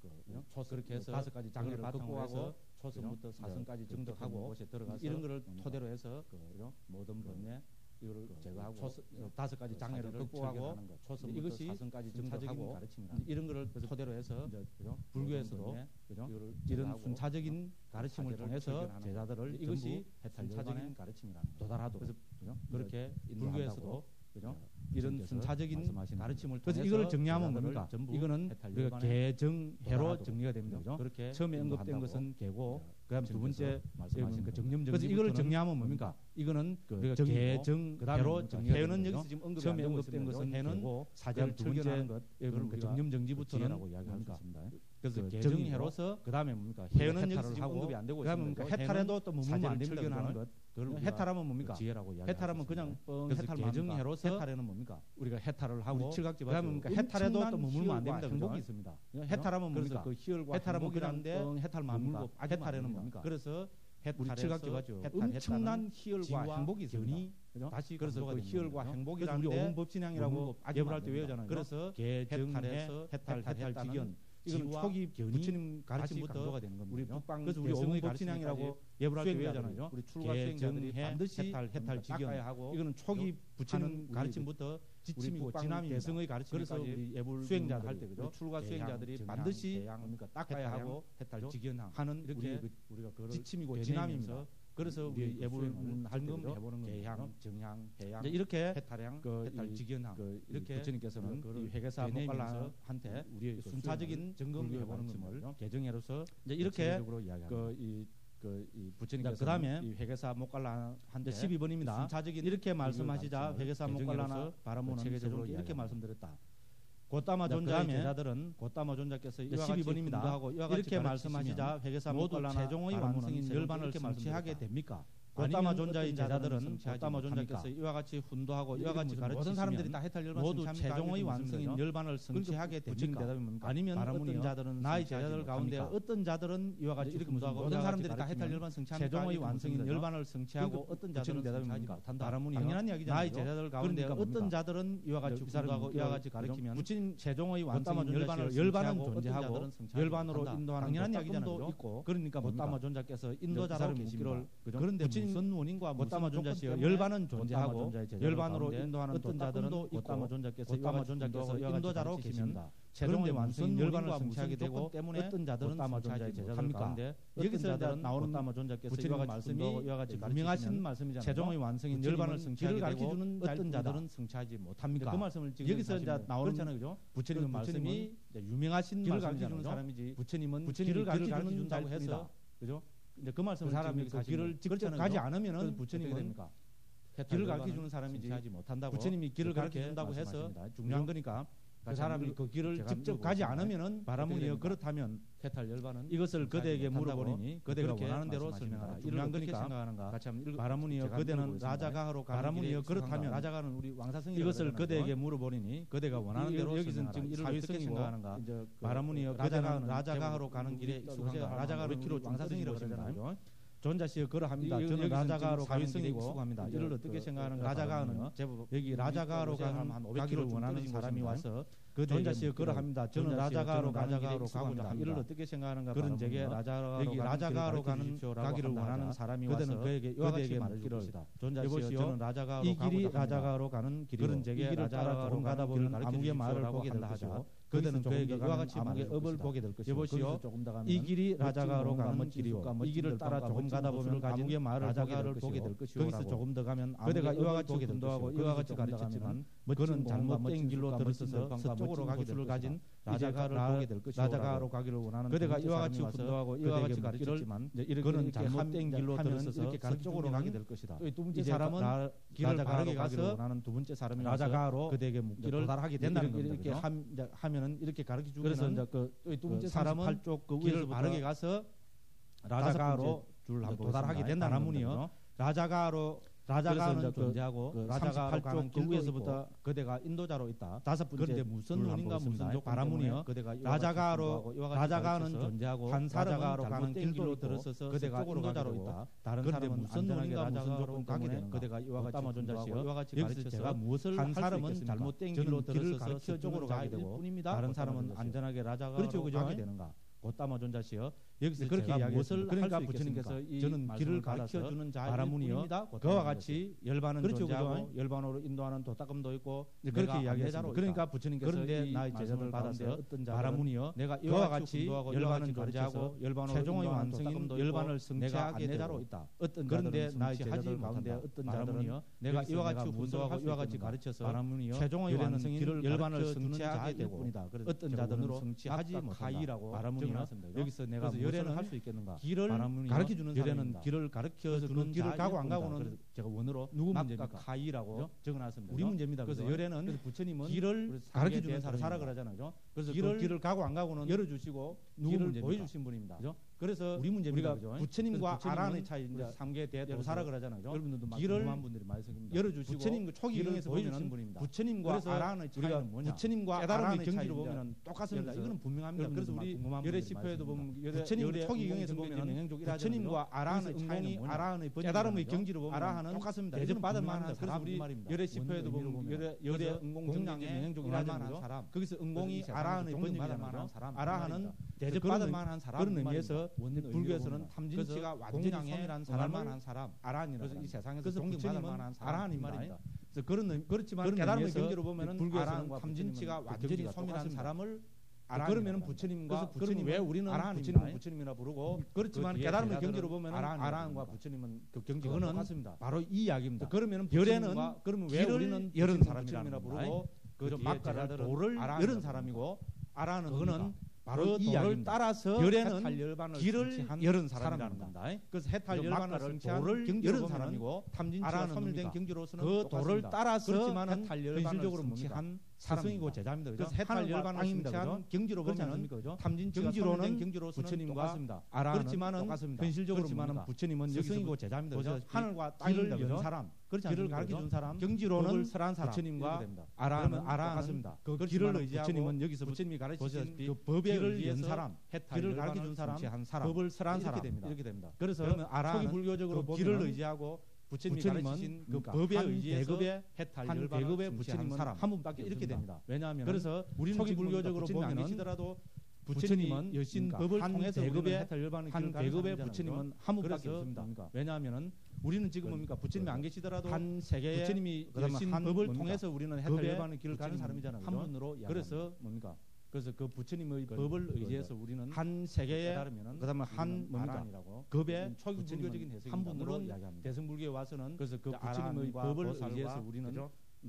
그렇게 해서 5가지 장애를 바탕으로 해서 초선부터 사선까지 정득하고 곳에 들어가서 이런 거를 토대로 해서 모든 번뇌 이거를 제거하고 5가지 장애를 극복하고 이것이 사선까지 정착하고 이런 거를 토대로 해서 불교에서도 이런 순차적인 가르침을 통해서 제자들을 이것이 순차적인 가르침이라는 도달하도록 그렇게 불교에서도 이런 순차적인 가르침을 그래서 이걸 정리하면 뭡니까? 이거는 우리가 개정해로 정리가 됩니다. 그죠? 그렇게 처음에 언급된 것은 개고, 그다음 두 번째 말씀하신 그 그래서 이걸 정리하면 뭡니까? 이거는 우리가 개정해로 해는 여기서 지금 언급이 처음에 언급된 것은 해는 사제를 철견하는 것, 그 정념정지부터는 뭡니까? 그래서 개정해로서 그다음에 뭡니까? 해는 여기서 지금 언급이 안 되고 있습니다. 해탈해도 또 머물면 안 됩니다. 철견하는 것. 해탈하면 뭡니까? 해탈하면 그냥 해탈만 개정해로서 해탈에는 뭡니까? 우리가 해탈을 하고 그다음에 해탈해도 또 머물면 안 됩니다. 행복이 있습니다. 해탈하면 뭡니까? 그 희열과 행복이라는데 해탈만 합니까? 해탈에는 뭡니까? 그래서 우리 칠각지가죠. 엄청난 희열과 행복이 있습니다. 다시 그래서 그 희열과 행복이라는데 우리 오음법진향이라고 예불할 때 외우잖아요. 그래서 개정해서 해탈 직연 이건 초기 부처님 가르침부터 우리 북방 그래서 우리 오음법진향이라고 예불할 때 외우잖아요. 우리 출가 수행자들이 반드시 해탈 직연하고 이거는 초기 부처님 가르침부터 지침이고 진함이 대성의 가르침까지 그래서 우리 예불 수행자들 할 때 그죠? 출가 수행자들이 반드시 닦아야 하고 해탈 직연하는 이렇게 우리가 지침이고 진함입니다. 그래서 우리 예불 할때 해보는 개향, 정향, 해양 이렇게 해탈향, 해탈 직연향 이렇게 부처님께서는 이 회계사 목갈라한테 우리의 순차적인 점검 해보는 것을 개정해로서 이제 이렇게 이 부처님께서 그다음에 이 회계사 목갈라한테 12번입니다. 순차적인 이렇게 말씀하시자 회계사 목갈라나 바라모는 체계적으로 이렇게 말씀드렸다. 고따마 존자의 제자들은 고따마 존자께서 이와 12번입니다. 이렇게 말씀하시자 회계사 목갈라나 최종의 완성인 열반을 성취하게 됩니까? 고따마 존자의 제자들은 고따마 존자께서 이와 같이 훈도하고 이와 같이 가르치시면 모든 사람들이 다 해탈 열반 모두 최종의 완성인 열반을 성취하게 됩니까? 아니면 어떤 자들은 나의 제자들 가운데 어떤 자들은 이와 같이 훈도하고 모든 사람들이 다 해탈 열반 성취합니까? 최종의 완성인 열반을 성취하고 어떤 자들은 대답이 바라문이요. 당연한 이야기잖아요. 나의 제자들 가운데 어떤 자들은 이와 같이 훈도하고 이와 같이 가르치면 부처님 최종의 완성인 열반은 존재하고 열반으로 인도하는 당연한 이야기잖아요. 그러니까 고따마 존자께서 인도자로 계시기를 그런데 무슨 원인과 고따마 존자시여 열반은 존재하고 열반으로 인도하는 어떤 자들은 고따마 존자께서 인도자로 계십니다. 최종의 완성인 열반을 성취하게 되고 때문에 어떤 자들은 고따마 존자의 제자들 가운데 여기서 나오는 고따마 존자께서 이와 말씀이 이와 같이 유명하신 말씀이잖아요. 최종의 완성인 열반을 성취하게 되고 어떤 자들은 성취하지 못합니까? 그 말씀을 지금 여기서 이제 나오잖아요, 그죠? 부처님의 말씀이 유명하신 말씀이잖아요. 사람이지 부처님은 길을 가르쳐 준다고 해서 그죠? 이제 그 말씀을 사람이 그 길을 직접 가지 않으면은 부처님이 됩니까? 길을 가르쳐 주는 사람이지 하지 못한다고. 부처님이 길을 가르쳐 준다고 해서 중요한 거니까 그 사람이 그 길을 직접 가지 않으면은 바라문이여 그렇다면 해탈 열반은 이것을 그대에게 물어보니 그대가 원하는 대로 설명하라. 중요한 거니까 바라문이여 그대는 라자가하로 바라문이여 그렇다면 라자가는 우리 왕사성이 이것을 그대에게 물어보니 그대가 원하는 대로 여기서는 지금 이를 어떻게 생각하는가? 바라문이여 그대는 라자가하로 가는 길에 익숙한가? 라자가는 우리 왕사성이라고 그러잖아요. 존자시여 그러합니다. 저는 라자가로 가는 길에 익숙합니다. 이를 어떻게 생각하는가? 라자가는 여기 라자가로 가기를 원하는 사람이 와서 그 존자시여 그러합니다. 저는 라자가로 가는 길에 익숙합니다. 이를 어떻게 생각하는가? 그런 제게 라자가로 가기를 원하는 사람이 와서 그에게 이와 같이 말하기를 존자시여 저는 이 길이 라자가로 가는 길이요. 그런 제게 라자가로 가다 보면 아무개 말을 보게 될 것이고 그들은 그에게 이와 같이 말의 업을 보게 될 것이고 여보시오 이 길이 라자가로 가는 길이요. 이 길을 따라 조금 가다 보면 아무개 말을 보게 될 것이요. 거기서 조금 더 가면 그대가 이와 같이 훈도하고 이와 같이 가르쳤지만 그는 잘못된 길로 들어서서 서쪽으로 가기 줄을 가진 라자가를 보게 될 것이요. 라자가로 가기를 원하는 그대가 이와 같이 훈도하고 이와 같이 가르쳤지만 그는 잘못된 길로 들어서서 서쪽으로 가게 될 것이다. 두 번째 사람은 길을 바르게 가기를 원하는 두 번째 사람이 라자가로 그대에게 길을 도달하게 된다는 겁니다. 이렇게 하면은 이렇게 가르쳐 주면 그래서 이제 두 번째 사람은 팔쪽 그 길을 바르게 가서 라자가로 도달하게 된다는 문이요. 라자가는 존재하고 라자가로 가는 길 위에서부터 그대가 인도자로 있다. 다섯 번째 그런데 무슨 원인가 무슨 바라문이요. 라자가는 존재하고 한 사람은 가는 길로 들어서서 그대가 인도자로 있다. 다른 사람은 무슨 원인가 무슨 조건 가게 되는 그대가 이와 같이 존재하고 이와 같이 가르쳐서 무엇을 한 사람은 잘못된 길로 들어서서 서쪽으로 가게 되고 다른 사람은 안전하게 라자가로 가게 되는가. 곧다마 존자시여 여기서 그렇게 이야기했습니다. 그러니까 부처님께서 저는 길을 가르쳐 주는 자입니다. 그와 같이 열반은 존재하고 열반으로 인도하는 도닦음도 있고 그렇게 이야기했습니다. 그러니까 부처님께서 그런데 나의 제자들 받아서 어떤 바라무니여 내가 이와 같이 열반은 존재하고 열반으로 최종의 완성인 열반을 성취하게 되고 있다. 어떤 그런데 나의 제자들 가운데 어떤 자들은 내가 이와 같이 분도하고 이와 같이 가르쳐서 바라무니여 최종의 완성인 열반을 성취하게 되고 어떤 자들은 성취하지 못하고 바라무니여 여기서 내가 열애는 할 수 있겠는가? 길을 가르쳐 주는 열애는 길을 가르쳐 주는 길을 가고 안 가고는 제가 원어로 누구 문제입니까? 가이라고 적어놨습니다. 우리 문제입니다. 그래서 열애는 부처님은 길을 가르쳐 주는 사람이라 그러잖아요. 그래서 길을 가고 안 가고는 열어주시고 길을 보여주신 분입니다. 그래서 우리 문제입니다. 우리가 부처님과 아라한의 차이 이제 3개 대도사라 그러잖아요. 여러분들도 궁금한 분들이 많이 생깁니다. 열어주시고 부처님 초기경에서 보여주신 분입니다. 부처님과 아라한의 차이는 뭐냐? 부처님과 아라한의 경지로 보면 똑같습니다. 이거는 분명합니다. 그래서 우리 열애 시포에도 보면 부처님의 초기경에서 보면 부처님과 아라한의 차이는 뭐냐? 아라한의 깨달음의 경지로 보면 아라한은 똑같습니다. 대접받을 만한 그래서 우리 열애 시포에도 보면 열애 응공 정량의 명행족이라는 사람 거기서 응공이 아라한의 번역받을 만한 사람 아라한은 대접받을 만한 사람 그런 의미에서 불교에서는 탐진치가 완전히 소멸한 사람만한 사람 아라한이라고 이 세상에서 존경받을 만한 아라한이 말입니다. 그래서 그렇지만 깨달음의 경지로 보면은 불교에서는 탐진치가 완전히 소멸한 사람을 그러면은 부처님과 부처님 왜 우리는 부처님은 부처님이라 부르고 그렇지만 깨달음의 경지로 보면은 아라한과 부처님은 그 경지가 똑같습니다. 바로 이 이야기입니다. 그러면은 열애는 그러면 왜 우리는 열은 사람이라 부르고 그 막가를 돌을 열은 사람이고 아라한은 그거는 바로 이 이야기를 따라서 열애는 길을 열은 사람이라는 겁니다. 그래서 해탈 열반을 성취한 돌을 열은 사람이고 탐진치가 소멸된 경지로서는 그 돌을 따라서 그렇지만은 현실적으로 성취한 사성이고 제자입니다. 그래서 해탈 열반을 성취한 경지로 보면은 탐진치가 소멸된 경지로서는 부처님과 그렇지만은 현실적으로 보면은 부처님은 여성이고 제자입니다. 그래서 하늘과 땅을 연 사람, 길을 가르쳐 준 사람, 경지로는 설한 사람, 부처님과 아라는 그 길을 의지하고 부처님은 여기서 부처님이 가르치신 그 법에 의한 사람, 길을 가르쳐 준 사람, 법을 설한 사람 이렇게 됩니다. 그래서 초기 불교적으로 길을 의지하고 부처님이 가르치신 그 법에 의해서 한 대급의 부처님은 한 분밖에 이렇게 됩니다. 왜냐하면 그래서 우리는 초기 불교적으로 보면 계시더라도 부처님은 여신 법을 통해서 대급의 한 대급의 부처님은 한 분밖에 없습니다. 왜냐하면은 우리는 지금 뭡니까 부처님이 안 계시더라도 한 세계의 부처님이 여신 법을 통해서 우리는 해탈열반의 길을 가는 사람이잖아요. 한 분으로 그래서 뭡니까? 그래서 그 부처님의 법을 의지해서 우리는 한 세계에 그다음에 한 뭡니까 법의 초기 불교적인 해석입니다. 한 분으로 대승불교에 와서는 그래서 그 부처님의 법을 의지해서 우리는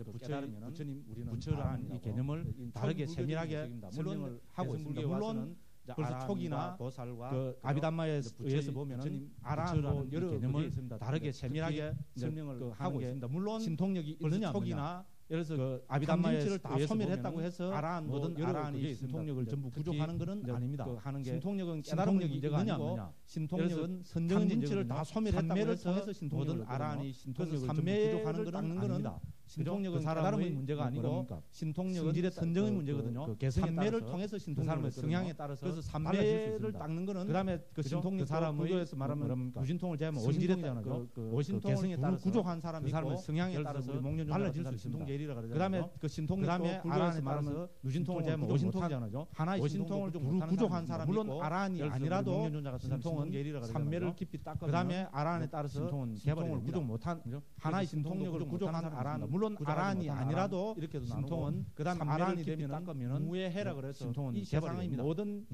부처님 우리는 부처라는 이 개념을 다르게 세밀하게 설명을 하고 있습니다. 물론 그래서 초기나 보살과 그 아비담마에 의해서 보면은 아라한도 여러 개념을 다르게 세밀하게 설명을 하고 있습니다. 물론 신통력이 있느냐 초기나 예를 들어서 그 아비담마를 다 소멸했다고 해서 아라한 모든 아라한이 신통력을 전부 구족하는 것은 아닙니다. 신통력은 깨달음의 문제가 아니고 신통력은 선정의 문제를 다 소멸했다고 해서 모든 아라한이 신통력을 전부 구족하는 것은 아닙니다. 신통력은 깨달음의 문제가 아니고 신통력은 선정의 문제거든요. 삼매를 통해서 신통력을 성향에 따라서 그래서 삼매를 닦는 것은 그다음에 그 신통력 사람의 불교에서 말하면 구신통을 제하면 오신통이잖아요. 오신통을 따라서 구족한 사람이 있고 성향에 따라서 달라질 수 있습니다. 그다음에 그 신통력 그다음에 불교에서 말하면 누진통을 제하면 오신통이잖아요. 하나의 오신통을 좀 구족한 사람이 있고 물론 아라한이 아니라도 신통은 삼매를 깊이 닦고 그다음에 아라한에 따라서 신통을 구족 못한 하나의 신통력을 구족한 아라한 물론 아라한이 아니라도 신통은 그다음 아라한이 되면은 무해해라 그래서 신통은 이 세상의 모든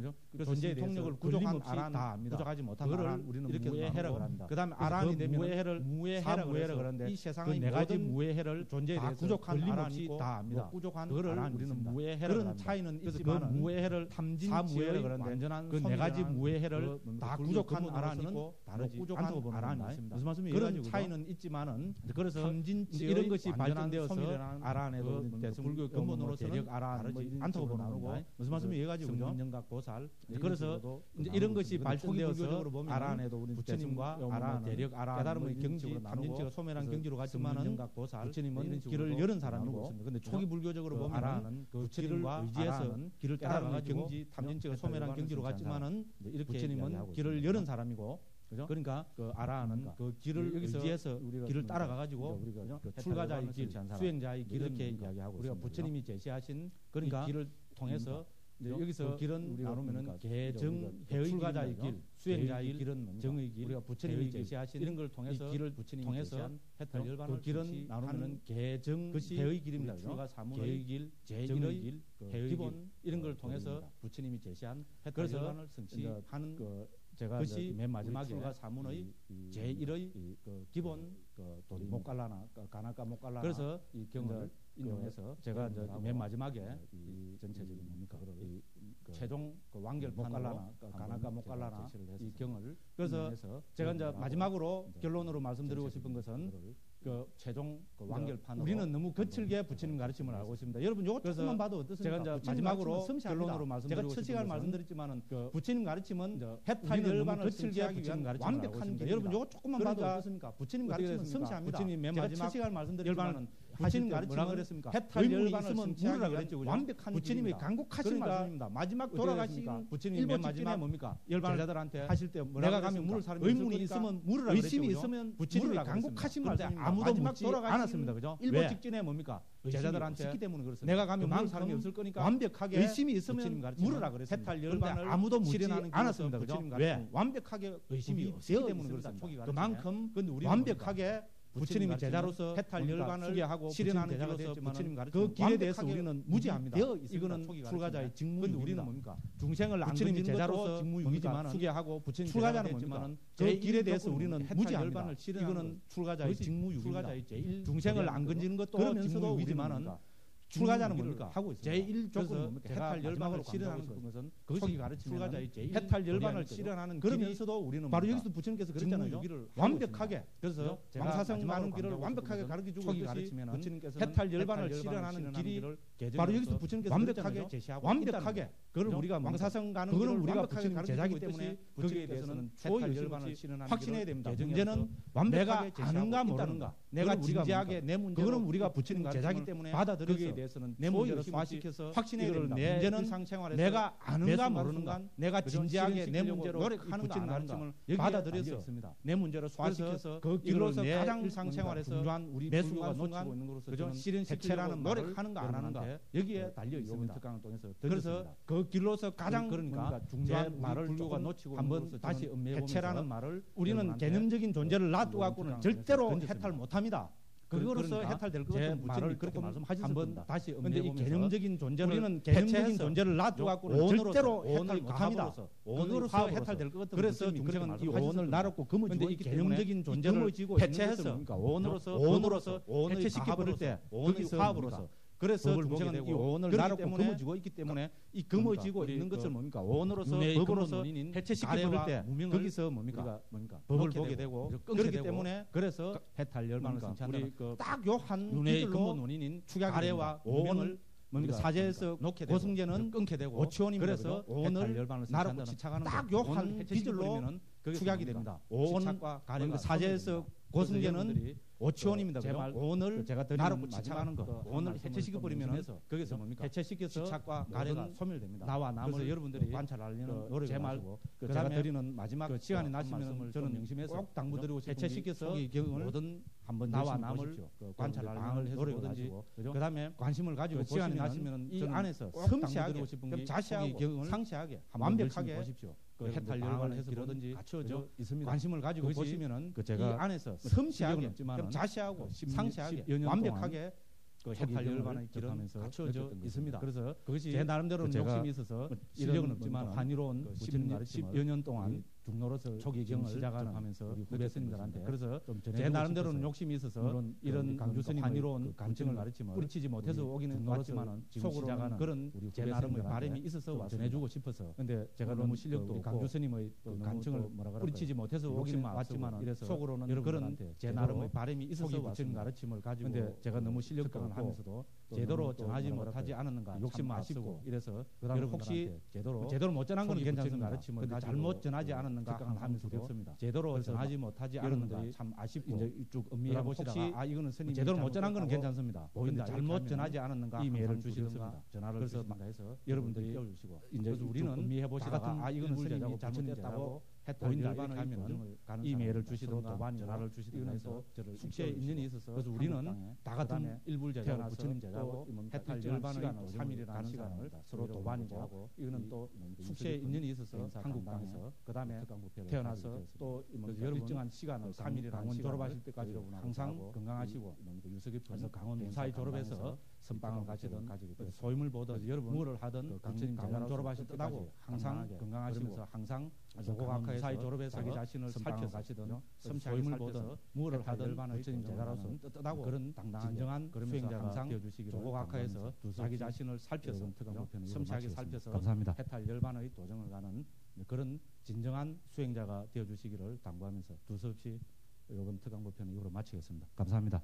존재의 통력을 구족한 아라한 다 압니다. 구족하지 못한 아라한 우리는 무해해라 그럽니다. 그다음 아라한이 되면 무해해라 그러는데 이 세상의 네 가지 무해해를 존재에 대해서 구족한 아라한이 다 압니다. 구족한 아라한 우리는 무해해라 그런 차이는 있지만 그 무해해를 탐진치해라 그러는데 완전한 그 네 가지 무해해를 다 구족한 아라한이 있고 구족한 아라한이 있습니다. 무슨 말씀이에요? 그런 차이는 있지만은 그래서 탐진치 이런 것이 발전되어서 아라한에도 불교 근본으로서는 아라한 안타고 보나오고 무슨 말씀이 이해가지고 성명각 보살 그래서 이제 이런 것이 발전되어서 아라한에도 우리 부처님과 아라한 대력 깨달음의 경지 탐진치가 소멸한 경지로 갔지만은 부처님은 길을 열은 사람이고 근데 초기 불교적으로 보면 아라한은 그 부처님과 의지해서 길을 깨달음의 경지 탐진치가 소멸한 경지로 갔지만은 부처님은 길을 열은 사람이고 그죠? 그러니까 그 아라한은 그 길을 의지해서 길을 따라가 가지고 출가자의 길, 수행자의 길 이렇게 이야기하고 우리가 부처님이 제시하신 그러니까 길을 통해서 이제 여기서 길은 나누면은 개정 출가자의 길, 수행자의 길은 정의 길, 우리가 부처님이 제시하신 이런 걸 통해서 이 길을 부처님이 제시한 해탈 열반을 그 길은 나누면은 개정 해의 길입니다. 개의 길, 제일의 길, 기본 이런 걸 통해서 부처님이 제시한 해탈 열반을 성취하는 제가 그것이 맨 마지막에 출가 사문의 제1의 그 기본 그 도리 못 갈라나 가나까 못 갈라나 그래서 이 경을 인용해서 제가 이제 맨 마지막에 이 전체적인 뭡니까 그 최종 그 완결판 못 갈라나 가나까 못 갈라나 이 경을 그래서 제가 이제 마지막으로 결론으로 말씀드리고 싶은 것은 그 최종 그 완결판 우리는 너무 거칠게 부처님 가르침을 알고 있습니다. 여러분 요거 조금만 봐도 어떻습니까? 제가 이제 마지막으로 결론으로 말씀드리고 제가 첫 시간 말씀드렸지만은 그 부처님 가르침은 해탈 열반을 거칠게 하기 위한 완벽한 길. 여러분 요거 조금만 봐도 어떻습니까? 부처님 가르침은 섬세합니다. 부처님 맨 마지막 첫 시간 말씀드렸지만은 부처님 가르침은 그랬습니까? 해탈 열반을 성취하기 위한 완벽한 부처님의 간곡하신 말씀입니다. 마지막 돌아가신 부처님 맨 마지막 뭡니까? 열반자들한테 하실 때 내가 가면 물을 사람이 의문이 있으면 물으라 의심이 있으면 부처님의 간곡하신 말씀입니다. 아무도 묻지 않았습니다. 그죠? 일보 직전에 뭡니까? 제자들한테 없기 때문에 그렇습니다. 내가 가면 물을 사람이 없을 거니까 완벽하게 의심이 있으면 물으라 그랬습니다. 해탈 열반을 아무도 묻지 않았습니다. 그죠? 왜? 완벽하게 의심이 없기 때문에 그렇습니다. 그만큼 완벽하게 부처님이 제자로서 해탈 열반을 소개하고 실현하는 길로서 부처님 가르쳐 그 길에 대해서 우리는 무지합니다. 이거는 출가자의 직무입니다. 우리는 뭡니까? 중생을 안 건진 제자로서 직무이지만 소개하고 부처님 출가자는 뭡니까? 그 길에 대해서 우리는 무지합니다. 이거는 출가자의 직무입니다. 중생을 안 건지는 것도 직무이지만은 출가자는 뭡니까? 하고 있습니다. 제1 조건은 뭡니까? 해탈 열반을 실현하는 것은 그것이 출가자의 해탈 열반을 실현하는 그러면서도 우리는 바로 여기서 부처님께서 그랬잖아요. 완벽하게 그래서 왕사성 많은 길을 완벽하게 가르쳐주고 있듯이 부처님께서 해탈 열반을 실현하는 길이 바로 여기서 부처님께서 완벽하게 제시하고 완벽하게 그걸 우리가 왕사성 가는 길을 우리가 부처님 제자이기 때문에 거기에 대해서는 해탈 열반을 실현하는 확신해야 됩니다. 문제는 내가 아는가 모르는가 내가 진지하게 내 문제 그거는 우리가 부처님 제자이기 때문에 받아들여서 대해서는 내 문제를 소화시켜서 확신해야 됩니다. 문제는 내가 아는가 모르는가 내가 진지하게 내 문제로 노력하는가 안 하는가 받아들여서 내 문제를 소화시켜서 그 길로서 가장 일상생활에서 중요한 우리 매수가 놓치고 있는 것으로서 실현시키려는 노력하는가 안 하는가 여기에 달려 있습니다. 그래서 그 길로서 가장 그러니까 중요한 말을 불교가 놓치고 한번 다시 해체라는 말을 우리는 개념적인 존재를 놔두고 갖고는 절대로 해탈 못합니다. 그거로서 해탈될 것 같은 부처님이 그렇게 말씀하셨습니다. 다시 그런데 이 개념적인 존재를 우리는 개념적인 존재를 놔두고 갖고는 절대로 해탈 못합니다. 그거로서 해탈될 것 같은 그래서 중생은 이 오온을 나롭고 금을 쥐고 있기 때문에 개념적인 존재를 해체해서 오온으로서 해체시켜 버릴 때 거기서 화합으로서 그래서 중생은 이 오온을 나롭고 금을 쥐고 있기 때문에 이 금을 쥐고 있는 것을 뭡니까? 오온으로서 법으로서 해체시켜 버릴 때 거기서 뭡니까? 법을 보게 되고 그렇기 때문에 그래서 해탈 열반을 성취한다. 딱 요 한 눈의 근본 원인인 축약아래와 오온을 뭡니까? 사제에서 고승제는 끊게 되고 오치원입니다. 그래서 오온을 나롭고 지착하는 딱 요 한 기절로 축약이 됩니다. 오온과 가래가 사제에서 고승제는 오치원입니다. 오늘 제가 나롭고 지착하는 거 오늘 해체시켜 버리면 거기서 뭡니까? 해체시켜서 지착과 가래가 소멸됩니다. 나와 남을 여러분들이 관찰하려는 노력을 하시고 제가 드리는 마지막 시간이 나시면 저는 명심해서 꼭 당부드리고 싶은 해체시켜서 모든 한번 나와 남을 관찰하려는 노력을 하시고 그다음에 관심을 가지고 시간이 나시면 이 안에서 섬세하게 자세하고 상세하게 완벽하게 보십시오. 그 해탈 열반을 해서 보든지 갖춰져 있습니다. 관심을 가지고 보시면은 제가 이 안에서 섬세하게 자세하고 상세하게 완벽하게 그 해탈 열반의 길은 갖춰져 있습니다. 그래서 그것이 제 나름대로는 욕심이 있어서 실력은 없지만 한의로운 10여 년 동안 중로로서 초기 경을 시작하면서 우리 후배 스님들한테 그래서 제 나름대로는 욕심이 있어서 이런 강주 스님 한의로운 감증을 가르치면 뿌리치지 못해서 오기는 왔지만은 속으로는 그런 제 나름의 바람이 있어서 전해주고 싶어서 근데 제가 너무 실력도 없고 강주 스님의 감증을 뿌리치지 못해서 오기는 왔지만은 속으로는 그런 제 나름의 바람이 있어서 부처님 가르침을 가지고 근데 제가 너무 실력도 하면서도 제대로 전하지 못하지 않았는가 욕심 마시고 이래서 여러분 혹시 제대로 못 전한 건 괜찮습니다. 근데 잘못 전하지 않았는가 하면서도 제대로 전하지 못하지 않았는가 참 아쉽고 이제 쭉 음미해 보시다가 이거는 스님이 제대로 못 전한 건 괜찮습니다. 근데 잘못 전하지 않았는가 이메일을 주시든가 전화를 주시든가 해서 여러분들이 이제 우리는 음미해 보시다가 이거는 스님이 잘못됐다고 해탈 열반의 도전을 가는 이메일을 주시든가 전화를 주시든가 해서 숙제에 인연이 있어서 그래서 우리는 다 같은 일불 제자고 부처님 제자고 해탈 열반의 3일이라는 시간을 서로 도반이고 이거는 또 숙제에 인연이 있어서 한국 땅에서 그다음에 태어나서 또 일정한 시간을 3일이라는 강원 졸업하실 때까지 항상 건강하시고 그래서 강원 무사히 졸업해서 선방을 가시든 소임을 보든 여러분 무엇을 하든 강원 졸업하실 때까지 항상 건강하시고 항상 조국학회에서 졸업해서 자기 자신을 살펴서 가시든 소임을 보든 무엇을 하든 부처님 제자로서 뜻하고 그런 당당한 진정한 수행자가 되어주시기를 조국학회에서 자기 자신을 살펴서 섬세하게 살펴서 감사합니다. 해탈 열반의 도정을 가는 그런 진정한 수행자가 되어주시기를 당부하면서 두서없이 이번 특강보편 이후로 마치겠습니다. 감사합니다.